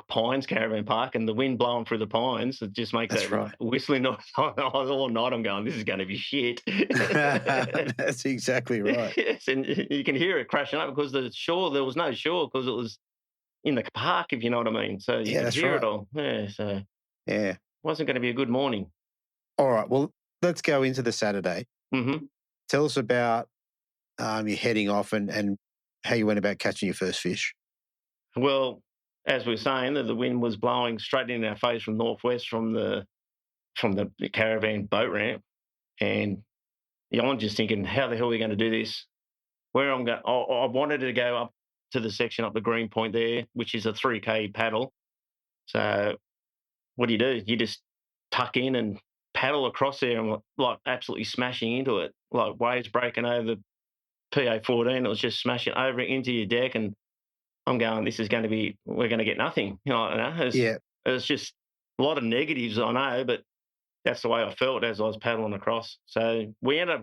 pines caravan park, and the wind blowing through the pines, it just makes that right. Whistling noise all night. I'm going, this is going to be shit. That's exactly right. Yes, and you can hear it crashing up because there was no shore because it was in the park, if you know what I mean. So you can hear it all. Yeah, so yeah, it wasn't going to be a good morning. All right, well, let's go into the Saturday. Mm-hmm. Tell us about you heading off and how you went about catching your first fish. Well, as we were saying, the wind was blowing straight in our face from northwest from the caravan boat ramp, and I'm just thinking, how the hell are we going to do this? Where I'm going, I wanted to go up to the section up the Green Point there, which is a 3K paddle. So what do? You just tuck in and paddle across there and like absolutely smashing into it, like waves breaking over the PA14. It was just smashing over into your deck, and I'm going, we're going to get nothing. You know, it's just a lot of negatives, I know, but that's the way I felt as I was paddling across. So we ended up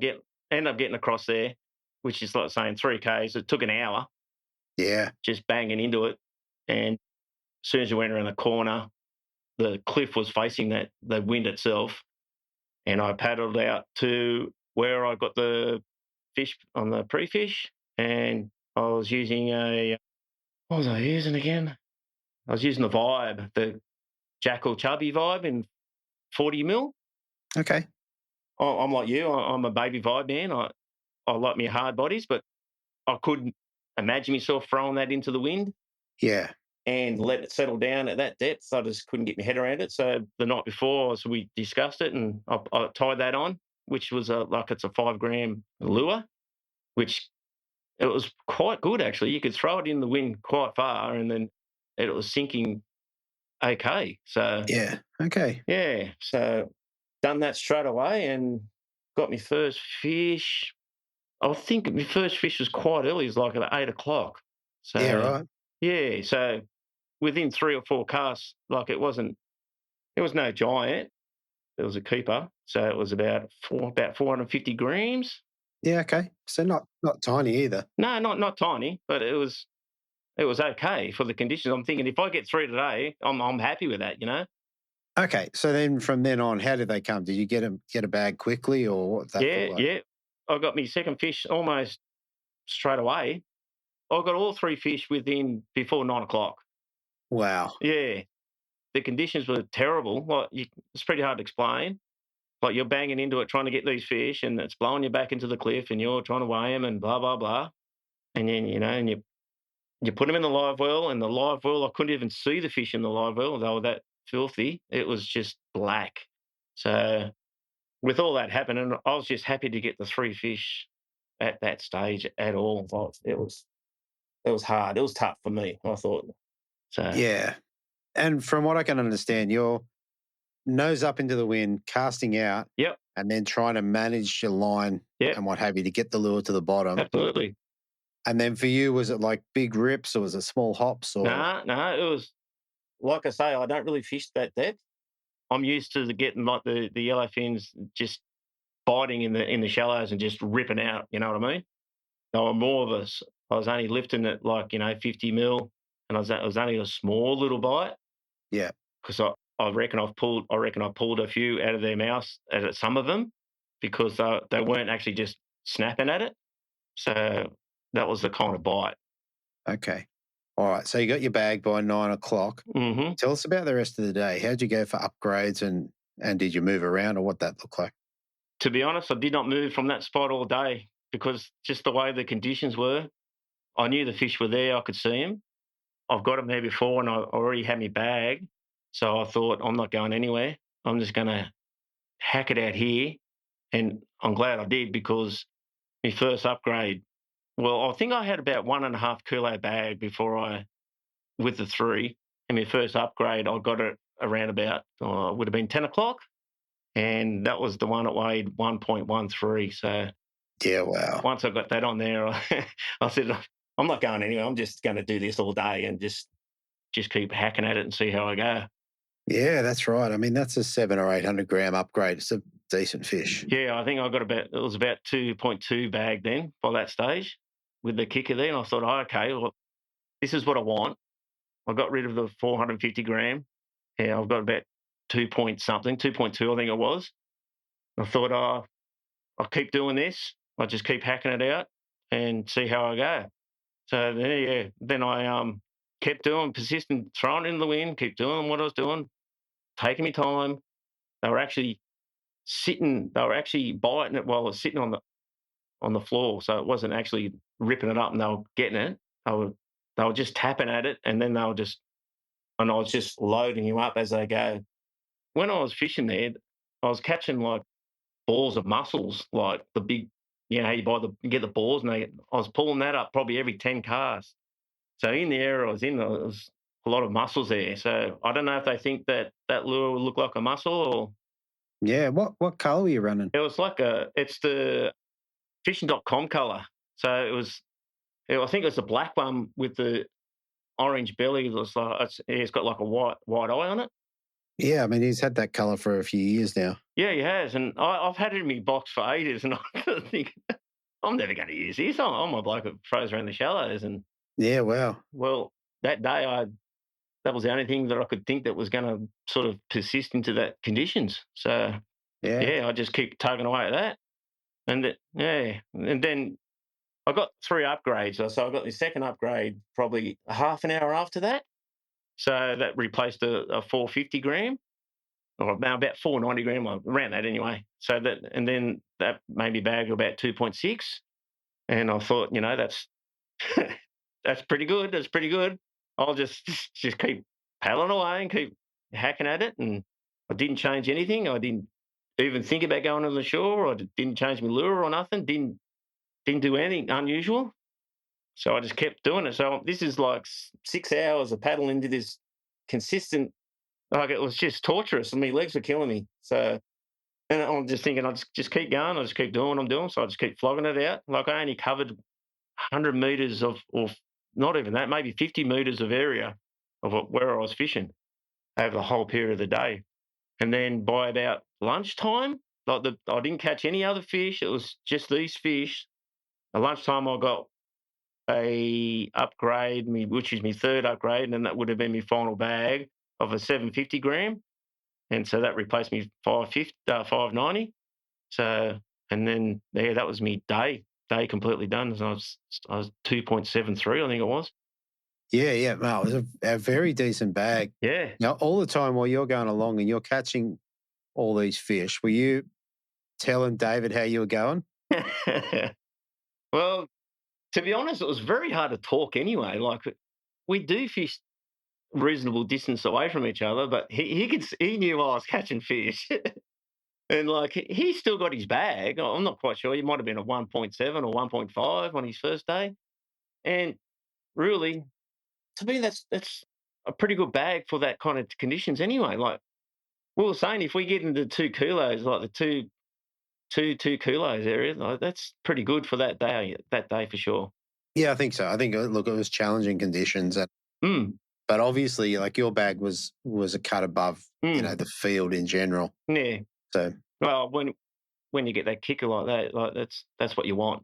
getting across there, which is like saying 3Ks. It took an hour. Yeah. Just banging into it. And as soon as you went around the corner, the cliff was facing the wind itself. And I paddled out to where I got the fish on the pre-fish. And I was using what was I using again? I was using the Vibe, the Jackall Chubby Vibe in 40 mil. Okay. I'm like you. I'm a baby Vibe man. I like me hard bodies, but I couldn't imagine myself throwing that into the wind. Yeah. and let it settle down at that depth. I just couldn't get my head around it. So the night before, so we discussed it, and I tied that on, which was it's a 5 gram lure, which it was quite good actually. You could throw it in the wind quite far, and then it was sinking okay. So Yeah. Okay. yeah, so done that straight away and got my first fish. I think my first fish was quite early. It was like at 8 o'clock. So Yeah, right. yeah, so within 3 or 4 casts, like it was no giant. It was a keeper, so it was about 450 grams. Yeah, okay. So not tiny either. No, not tiny, but it was okay for the conditions. I'm thinking if I get 3 today, I'm happy with that, you know. Okay. So then from then on, how did they come? Did you get a bag quickly, or what that Yeah, look like? yeah. I got my second fish almost straight away. I got all 3 fish before 9 o'clock. Wow. Yeah, the conditions were terrible. It's pretty hard to explain. Like you're banging into it trying to get these fish, and it's blowing you back into the cliff, and you're trying to weigh them, and blah blah blah. And then and you put them in the live well, and the live well I couldn't even see the fish in the live well. They were that filthy. It was just black. So with all that happening, I was just happy to get the 3 fish at that stage at all. It was hard. It was tough for me, I thought. So Yeah. And from what I can understand, you're nose up into the wind, casting out, yep, and then trying to manage your line yep, and what have you to get the lure to the bottom. absolutely. And then for you, was it like big rips or was it small hops? Or No, it was like I say, I don't really fish that depth. I'm used to getting like the yellow fins just biting in the shallows and just ripping out. You know what I mean? No, I'm more of I was only lifting it like 50 mil, and it was only a small little bite. Yeah. Because I reckon I pulled a few out of their mouths, some of them, because they weren't actually just snapping at it. So that was the kind of bite. Okay. All right. So you got your bag by 9 o'clock. Mm-hmm. Tell us about the rest of the day. How'd you go for upgrades and did you move around or what that looked like? To be honest, I did not move from that spot all day because just the way the conditions were, I knew the fish were there. I could see them. I've got them there before, and I already had my bag. So I thought, I'm not going anywhere. I'm just going to hack it out here. And I'm glad I did because my first upgrade, well, I think I had about 1.5 kilo bag with the 3. And my first upgrade, I got it around about, would have been 10 o'clock. And that was the one that weighed 1.13. So yeah, wow. Once I got that on there, I said, I'm not going anywhere. I'm just going to do this all day and just keep hacking at it and see how I go. Yeah, that's right. I mean, that's a 700 or 800 gram upgrade. It's a decent fish. Yeah, I think it was about 2.2 bag then by that stage with the kicker there. And I thought, okay, well, this is what I want. I got rid of the 450 gram. Yeah, I've got about 2.2, I think it was. I thought, I'll keep doing this. I'll just keep hacking it out and see how I go. So then I kept doing, persistent, throwing it in the wind, keep doing what I was doing, taking my time. They were actually biting it while I was sitting on the floor. So it wasn't actually ripping it up and they were getting it. They were just tapping at it, and then and I was just loading you up as they go. When I was fishing there, I was catching like balls of mussels, like the big, you get the balls, and I was pulling that up probably every 10 casts. So in the area I was in, there was a lot of mussels there. So I don't know if they think that lure will look like a mussel or. Yeah, what colour were you running? It was it's the fishing.com colour. So I think it was the black one with the orange belly. It's got like a white eye on it. Yeah, I mean, he's had that colour for a few years now. Yeah, he has. And I've had it in my box for ages, and I think, I'm never going to use this. I'm a bloke that throws around the shallows. And yeah, wow. Well, that day that was the only thing that I could think that was going to sort of persist into that conditions. So I just keep tugging away at that. And and then I got 3 upgrades. So I got the second upgrade probably a half an hour after that. So that replaced a 450 gram, or about 490 gram, around that anyway. So then that made me bag about 2.6. And I thought, that's that's pretty good. That's pretty good. I'll just keep paddling away and keep hacking at it. And I didn't change anything. I didn't even think about going on the shore. I didn't change my lure or nothing. Didn't do anything unusual. So I just kept doing it. So this is like 6 hours of paddling into this consistent, like it was just torturous and my legs were killing me. So, and I'm just thinking, I'll just keep going. I'll just keep doing what I'm doing. So I just keep flogging it out. Like I only covered 100 metres or not even that, maybe 50 metres of area of where I was fishing over the whole period of the day. And then by about lunchtime, I didn't catch any other fish. It was just these fish. At lunchtime, I got a upgrade, which is my third upgrade, and that would have been my final bag of a 750 gram. And so that replaced me 590. So, and then that was me day completely done. So I was 2.73, I think it was. Yeah. Well, it was a very decent bag. Yeah. Now, all the time while you're going along and you're catching all these fish, were you telling David how you were going? Well, to be honest, it was very hard to talk anyway. Like we do fish reasonable distance away from each other, but he knew I was catching fish. And like he still got his bag. I'm not quite sure. He might have been a 1.7 or 1.5 on his first day. And really, to me, that's a pretty good bag for that kind of conditions anyway. Like we were saying, if we get into 2 kilos, like the 2 kilos area, like, that's pretty good for that day for sure. Yeah, I think so. I think, look, it was challenging conditions. But obviously, like your bag was a cut above, the field in general. Yeah. So, well, when you get that kicker like that, like that's what you want.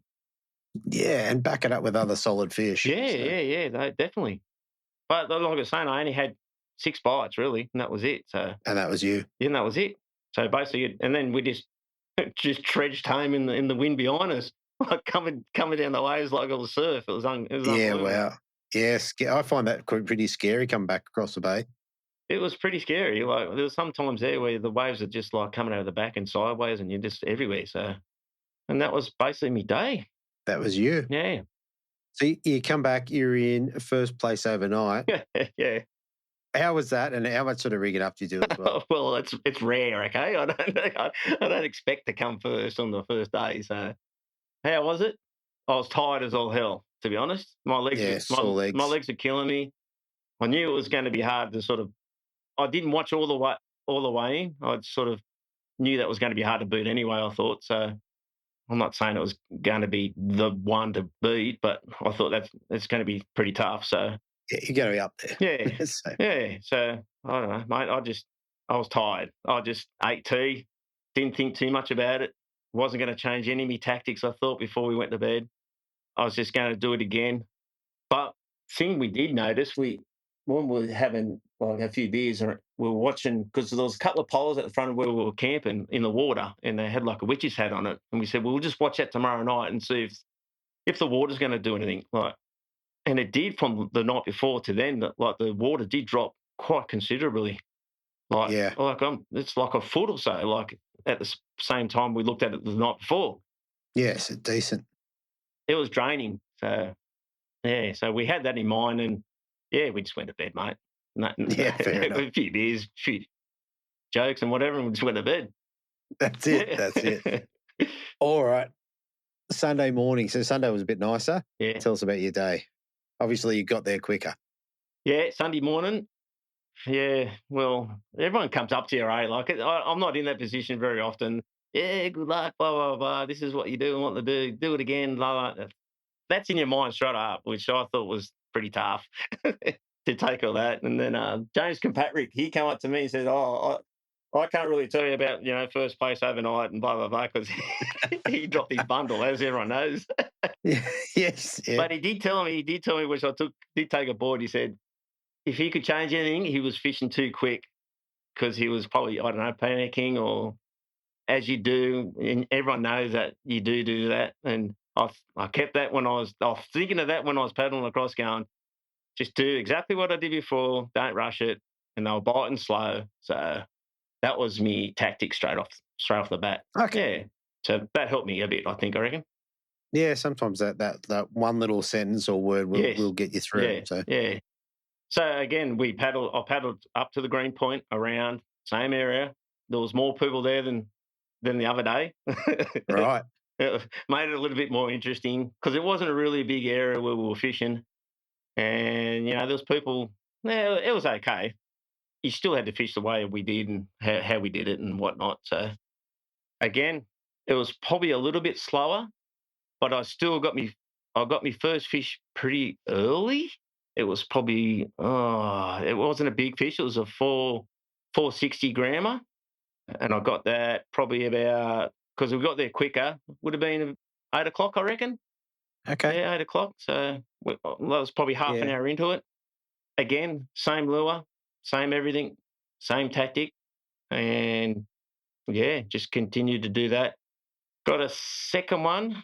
Yeah, and back it up with other solid fish. Yeah, definitely. But like I was saying, I only had 6 bites really, and that was it. So, and that was you. Yeah, and that was it. So basically, and then we just trudged home in the wind behind us, like coming down the waves like it was surf. It was yeah, wow. Yeah, I find that pretty scary coming back across the bay. It was pretty scary. Like there was some times there where the waves are just like coming out of the back and sideways, and you're just everywhere. So, and that was basically my day. That was you. Yeah. So you come back, you're in first place overnight. Yeah. How was that, and how much sort of rigging up do you do as well? Well, it's rare, okay? I don't expect to come first on the first day. So, how was it? I was tired as all hell, to be honest. My legs are killing me. I knew it was going to be hard to sort of. I didn't watch all the way in. I sort of knew that was going to be hard to beat anyway. I thought so. I'm not saying it was going to be the one to beat, but I thought that's going to be pretty tough. So. Yeah, you're going to be up there. Yeah. Yeah. So, I don't know, mate. I was tired. I just ate tea, didn't think too much about it. Wasn't going to change any of my tactics, I thought, before we went to bed. I was just going to do it again. But thing we did notice, when we were having like a few beers, we were watching, because there was a couple of poles at the front of where we were camping in the water, and they had like a witch's hat on it. And we said, well, we'll just watch that tomorrow night and see if the water's going to do anything. And it did from the night before to then. Like the water did drop quite considerably. It's like a foot or so. Like at the same time we looked at it the night before. Yes, decent. It was draining. So yeah, so we had that in mind, and yeah, we just went to bed, mate. Yeah, fair enough. A few beers, a few jokes, and whatever, and we just went to bed. That's it. That's it. All right. Sunday morning. So Sunday was a bit nicer. Yeah. Tell us about your day. Obviously, you got there quicker. Yeah, Sunday morning. Yeah, well, everyone comes up to you, right? Like, I'm not in that position very often. Yeah, good luck, blah, blah, blah. This is what you do and what to do. Do it again, blah, blah. That's in your mind straight up, which I thought was pretty tough to take all that. And then James Kilpatrick, he came up to me and said, I can't really tell you about, first place overnight and blah, blah, blah, because he dropped his bundle, as everyone knows. Yes. Yeah. But he did tell me, which I did take aboard. He said if he could change anything, he was fishing too quick because he was probably, I don't know, panicking, or as you do, and everyone knows that you do that. And I kept that when I was thinking of that when I was paddling across, going, just do exactly what I did before, don't rush it, and they were biting slow. So that was me tactic straight off the bat. Okay. Yeah. So that helped me a bit, I reckon. Yeah, sometimes that one little sentence or word will get you through. Yeah. So. Yeah. So again, I paddled up to the green point around, same area. There was more people there than the other day. Right. It made it a little bit more interesting because it wasn't a really big area where we were fishing. And, there was people, yeah, it was okay. You still had to fish the way we did and how we did it and whatnot. So again, it was probably a little bit slower, but I got my first fish pretty early. It was probably, it wasn't a big fish. It was a 460 grammer. And I got that probably about, because we got there quicker, would have been 8 o'clock, I reckon. Okay. Yeah, 8 o'clock. So that was probably half an hour into it. Again, same lure, same everything, same tactic. And yeah, just continued to do that. Got a second one.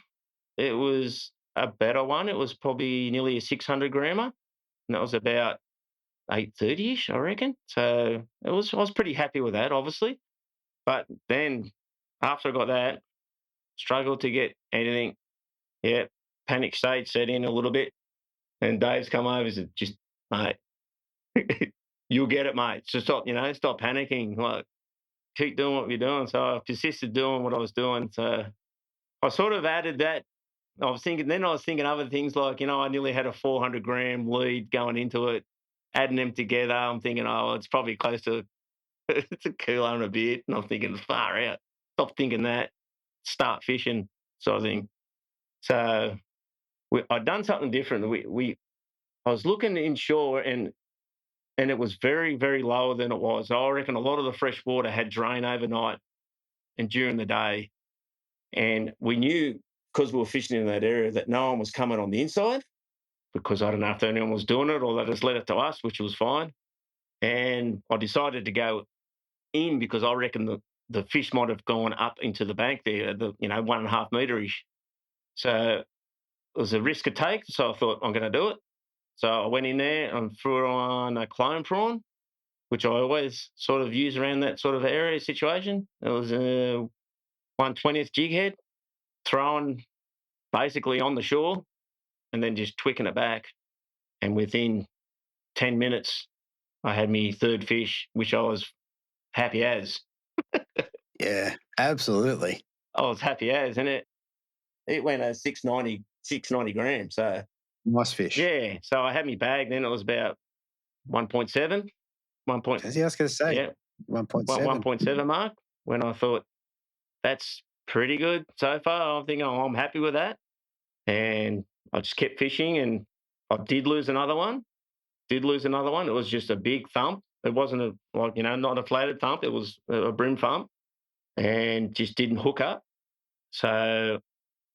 It was a better one. It was probably nearly a 600 grammer. And that was about 8:30ish, I reckon. So I was pretty happy with that, obviously. But then after I got that, struggled to get anything. Yeah, panic stage set in a little bit. And Dave's come over and said, just, mate, you'll get it, mate. So stop panicking. Like, keep doing what you're doing. So I persisted doing what I was doing. So I sort of added that. I was thinking other things like, I nearly had a 400 gram lead going into it, adding them together. I'm thinking, it's probably close to it's a kilo and a bit. And I'm thinking, far out. Stop thinking that. Start fishing, sort of thing. So I'd done something different. I was looking inshore and it was very, very lower than it was. I reckon a lot of the fresh water had drained overnight and during the day. And we knew, because we were fishing in that area, that no one was coming on the inside, because I don't know if anyone was doing it or they just let it to us, which was fine. And I decided to go in because I reckon the fish might have gone up into the bank there, 1.5 metre-ish. So it was a risk to take. So I thought, I'm going to do it. So I went in there and threw on a clone prawn, which I always sort of use around that sort of area situation. It was a 1/20th jig head, thrown basically on the shore and then just twicking it back. And within 10 minutes, I had my third fish, which I was happy as. Yeah, absolutely. I was happy as, and it went a 690 grams. So nice fish. Yeah, so I had my bag. Then it was about 1.7. Yeah, I was going to say, yeah, 1.7. 1.7 mark. When I thought that's pretty good so far, I'm thinking I'm happy with that, and I just kept fishing, and I did lose another one. It was just a big thump. It wasn't not a flated thump. It was a brim thump, and just didn't hook up. So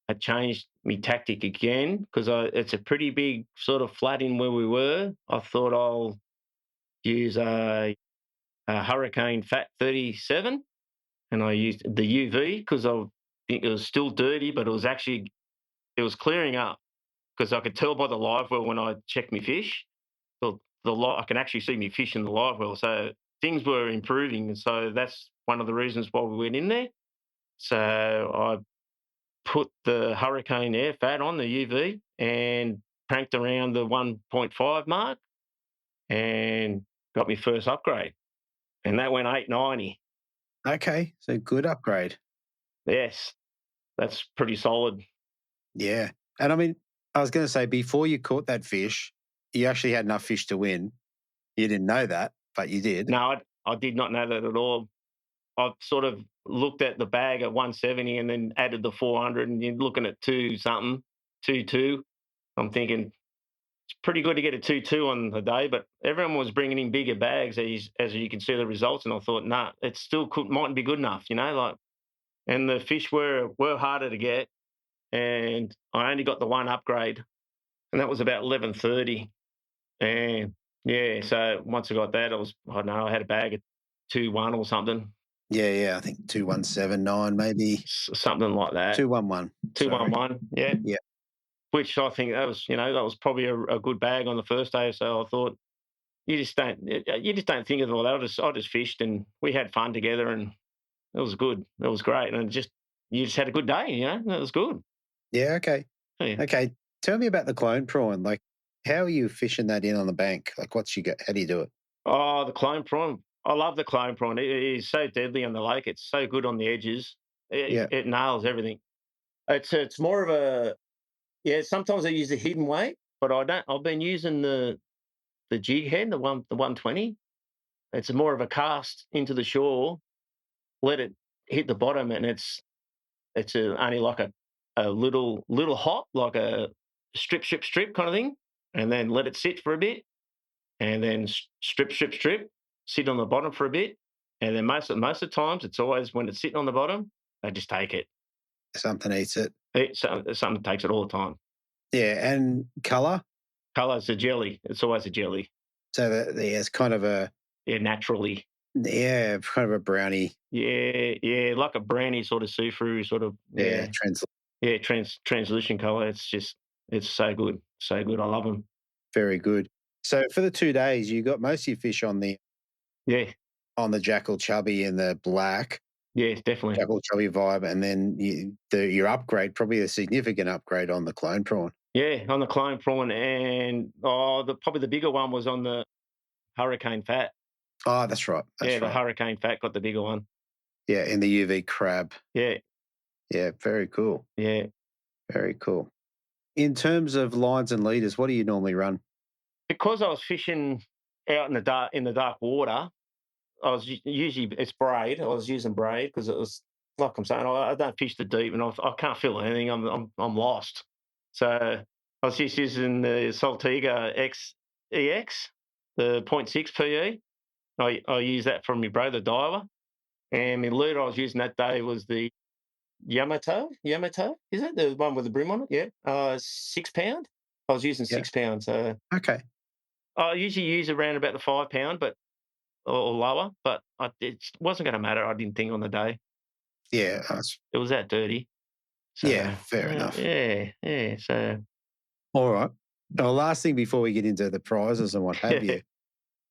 I changed my tactic again because it's a pretty big sort of flat in where we were. I thought I'll use a Hurricane Fat 37, and I used the UV because I think it was still dirty, but it was clearing up because I could tell by the live well when I checked my fish. I can actually see me fish in the live well, so things were improving, and so that's one of the reasons why we went in there. So I put the Hurricane Air Fat on the UV and pranked around the 1.5 mark and got my first upgrade. And that went 890. Okay, so good upgrade. Yes, that's pretty solid. Yeah. And I mean, I was going to say, before you caught that fish, you actually had enough fish to win. You didn't know that, but you did. No, I did not know that at all. I sort of looked at the bag at 170 and then added the 400, and you're looking at 2.2. I'm thinking it's pretty good to get a 2.2 on the day, but everyone was bringing in bigger bags as you can see the results, and I thought, nah, it still mightn't be good enough, and the fish were harder to get, and I only got the one upgrade, and that was about 11:30, and yeah, so once I got that, I had a bag of 2.1 or something. Yeah, I think 2.179 maybe. Something like that. 2.11. 2.11, yeah. Yeah. Which I think that was probably a good bag on the first day. So I thought you just don't think of all that. I just fished and we had fun together, and it was good. It was great, and you just had a good day. It was good. Yeah. Okay. Yeah. Okay. Tell me about the clone prawn. Like, How are you fishing that in on the bank? Like, how do you do it? Oh, the clone prawn. I love the clone prawn. It is so deadly on the lake. It's so good on the edges. Yeah. It nails everything. It's more of a, yeah, sometimes I use the hidden weight, but I don't. I've been using the jig head, the 120. It's more of a cast into the shore, let it hit the bottom, and it's only like a little hop, like a strip kind of thing, and then let it sit for a bit, and then strip, sit on the bottom for a bit, and then most of the times it's always when it's sitting on the bottom, they just take it. Something eats it. Something takes it all the time. Yeah, and colour? Colour's a jelly. It's always a jelly. So it's kind of a... Yeah, naturally. Yeah, kind of a brownie. Yeah, like a brownie sort of see-through sort of. Yeah, translucent colour. It's so good. So good. I love them. Very good. So for the 2 days, you got most of your fish on the Jackall Chubby and the black. Yeah, definitely. Jackall Chubby Vibe, and then your upgrade, probably a significant upgrade on the clone prawn. Yeah, on the clone prawn, and probably the bigger one was on the hurricane fat. Oh, that's right. The hurricane fat got the bigger one. Yeah, in the UV crab. Yeah. Yeah, very cool. Yeah. Very cool. In terms of lines and leaders, what do you normally run? Because I was fishing out in the dark water, I was usually, it's braid. I was using braid because it was, like I'm saying, I don't fish the deep, and I can't feel anything. I'm lost. So I was just using the Saltiga XEX, the 0.6 PE. I use that from my braid, the diver. And my leader I was using that day was the Yamato, is it? The one with the brim on it? Yeah. 6 pound. I was using 6 pounds. So okay. I usually use around about the 5 pound, or lower, but it wasn't going to matter, I didn't think, on the day. Yeah. It was that dirty. So, yeah, fair enough. Yeah. So, all right. Well, last thing before we get into the prizes and what have you,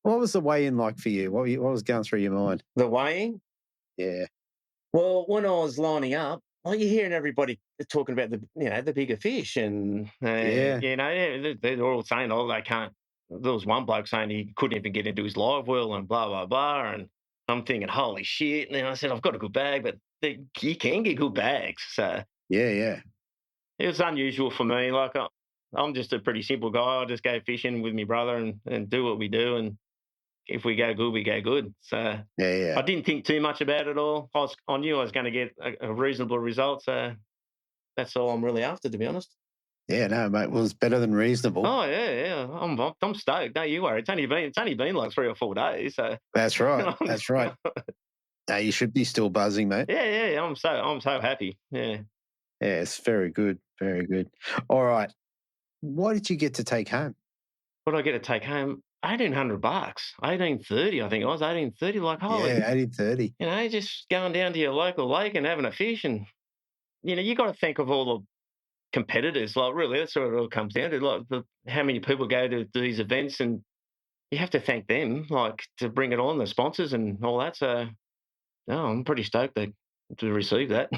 what was the weigh-in like for you? What was going through your mind? The weighing? Yeah. Well, when I was lining up, you're hearing everybody talking about the bigger fish, and they're all saying, they can't. There was one bloke saying he couldn't even get into his live well and blah blah blah, and I'm thinking, holy shit! And then I said, I've got a good bag, but you can get good bags. So yeah, it was unusual for me. Like I'm just a pretty simple guy. I just go fishing with my brother and do what we do, and if we go good, we go good. So yeah. I didn't think too much about it all. I knew I was going to get a reasonable result. So that's all I'm really after, to be honest. Yeah, no, mate. Well, it's better than reasonable. Oh yeah. I'm stoked. Don't you worry. It's only been like 3 or 4 days. So that's right. That's right. No, you should be still buzzing, mate. Yeah. I'm so happy. Yeah. Yeah, it's very good. Very good. All right. What did you get to take home? What did I get to take home? $1,800, $1,830. I think it was $1,830. Like, holy, yeah, $1,830. Just going down to your local lake and having a fish, and you got to think of all the competitors. Like, really, that's what it all comes down to. Like, how many people go to these events, and you have to thank them, like, to bring it on, the sponsors and all that. So, I'm pretty stoked to receive that.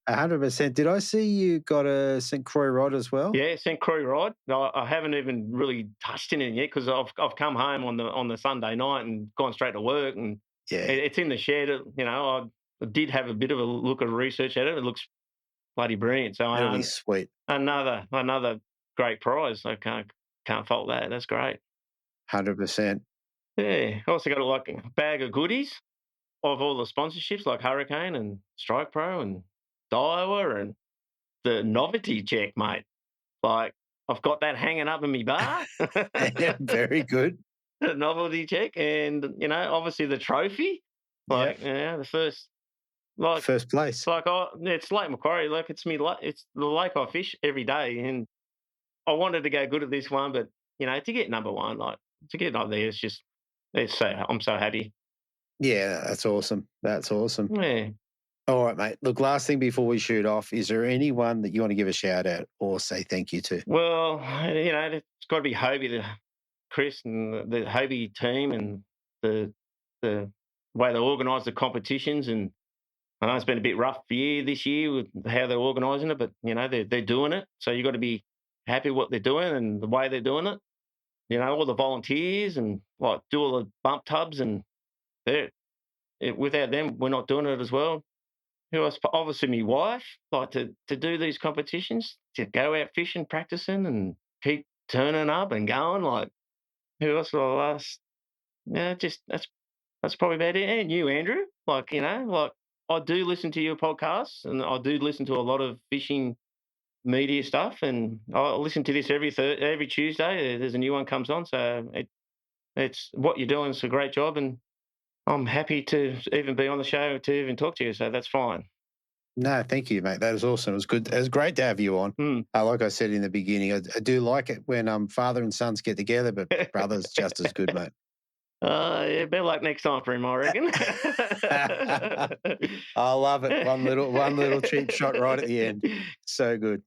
100%. Did I see you got a St. Croix rod as well? Yeah, St. Croix rod. I haven't even really touched it yet because I've come home on the Sunday night and gone straight to work, and it's in the shed. I did have a bit of a look at research at it. It looks bloody brilliant. So really sweet. Another great prize. I can't fault that. That's great. 100%. Yeah. I also got a bag of goodies of all the sponsorships, like Hurricane and Strike Pro and Daiwa and the novelty check, mate. Like, I've got that hanging up in my bar. Yeah, very good. The novelty check, and obviously the trophy. Like, the first place. Like, it's Lake Macquarie. Like, it's the lake I fish every day, and I wanted to go good at this one, but to get number one, like, to get up there, I'm so happy. Yeah, that's awesome. That's awesome. Yeah. All right, mate. Look, last thing before we shoot off, is there anyone that you want to give a shout out or say thank you to? Well, it's got to be Hobie, Chris and the Hobie team, and the way they organise the competitions. And I know it's been a bit rough for you this year with how they're organising it, but they're doing it. So you got to be happy what they're doing and the way they're doing it. You know, all the volunteers and like do all the bump tubs, and without them, we're not doing it as well. Who else? Obviously, my wife, like to do these competitions, to go out fishing, practicing, and keep turning up and going. Like, who else will last? Yeah, just that's probably about it. And you, Andrew, like, you know, like I do listen to your podcasts, and I do listen to a lot of fishing media stuff, and I listen to this every Tuesday. There's a new one comes on, so it's what you're doing is a great job, and I'm happy to even be on the show to even talk to you, so that's fine. No, thank you, mate. That was awesome. It was good. It was great to have you on. Like I said in the beginning, I do like it when father and sons get together, but brothers just as good, mate. Yeah, better luck next time for him, I reckon. I love it. One little cheap shot right at the end. So good.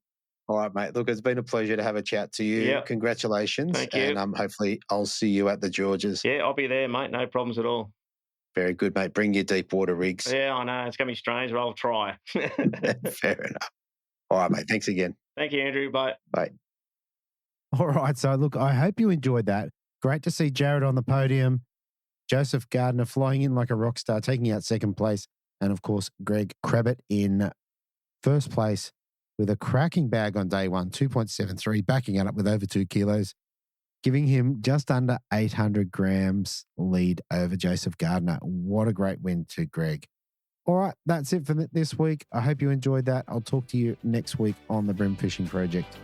All right, mate. Look, it's been a pleasure to have a chat to you. Yep. Congratulations. Thank you. And hopefully I'll see you at the Georges. Yeah, I'll be there, mate. No problems at all. Very good, mate. Bring your deep water rigs. Yeah, I know. It's going to be strange, but I'll try. Fair enough. All right, mate. Thanks again. Thank you, Andrew. Bye. Bye. All right. So, look, I hope you enjoyed that. Great to see Jared on the podium. Joseph Gardner flying in like a rock star, taking out second place. And, of course, Greg Crebert in first place with a cracking bag on day one, 2.73, backing it up with over 2 kilos, giving him just under 800 grams lead over Joseph Gardner. What a great win to Greg. All right, that's it for this week. I hope you enjoyed that. I'll talk to you next week on the Bream Fishing Project.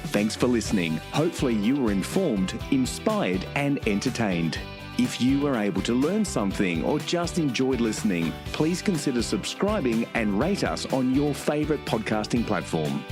Thanks for listening. Hopefully you were informed, inspired and entertained. If you were able to learn something or just enjoyed listening, please consider subscribing and rate us on your favourite podcasting platform.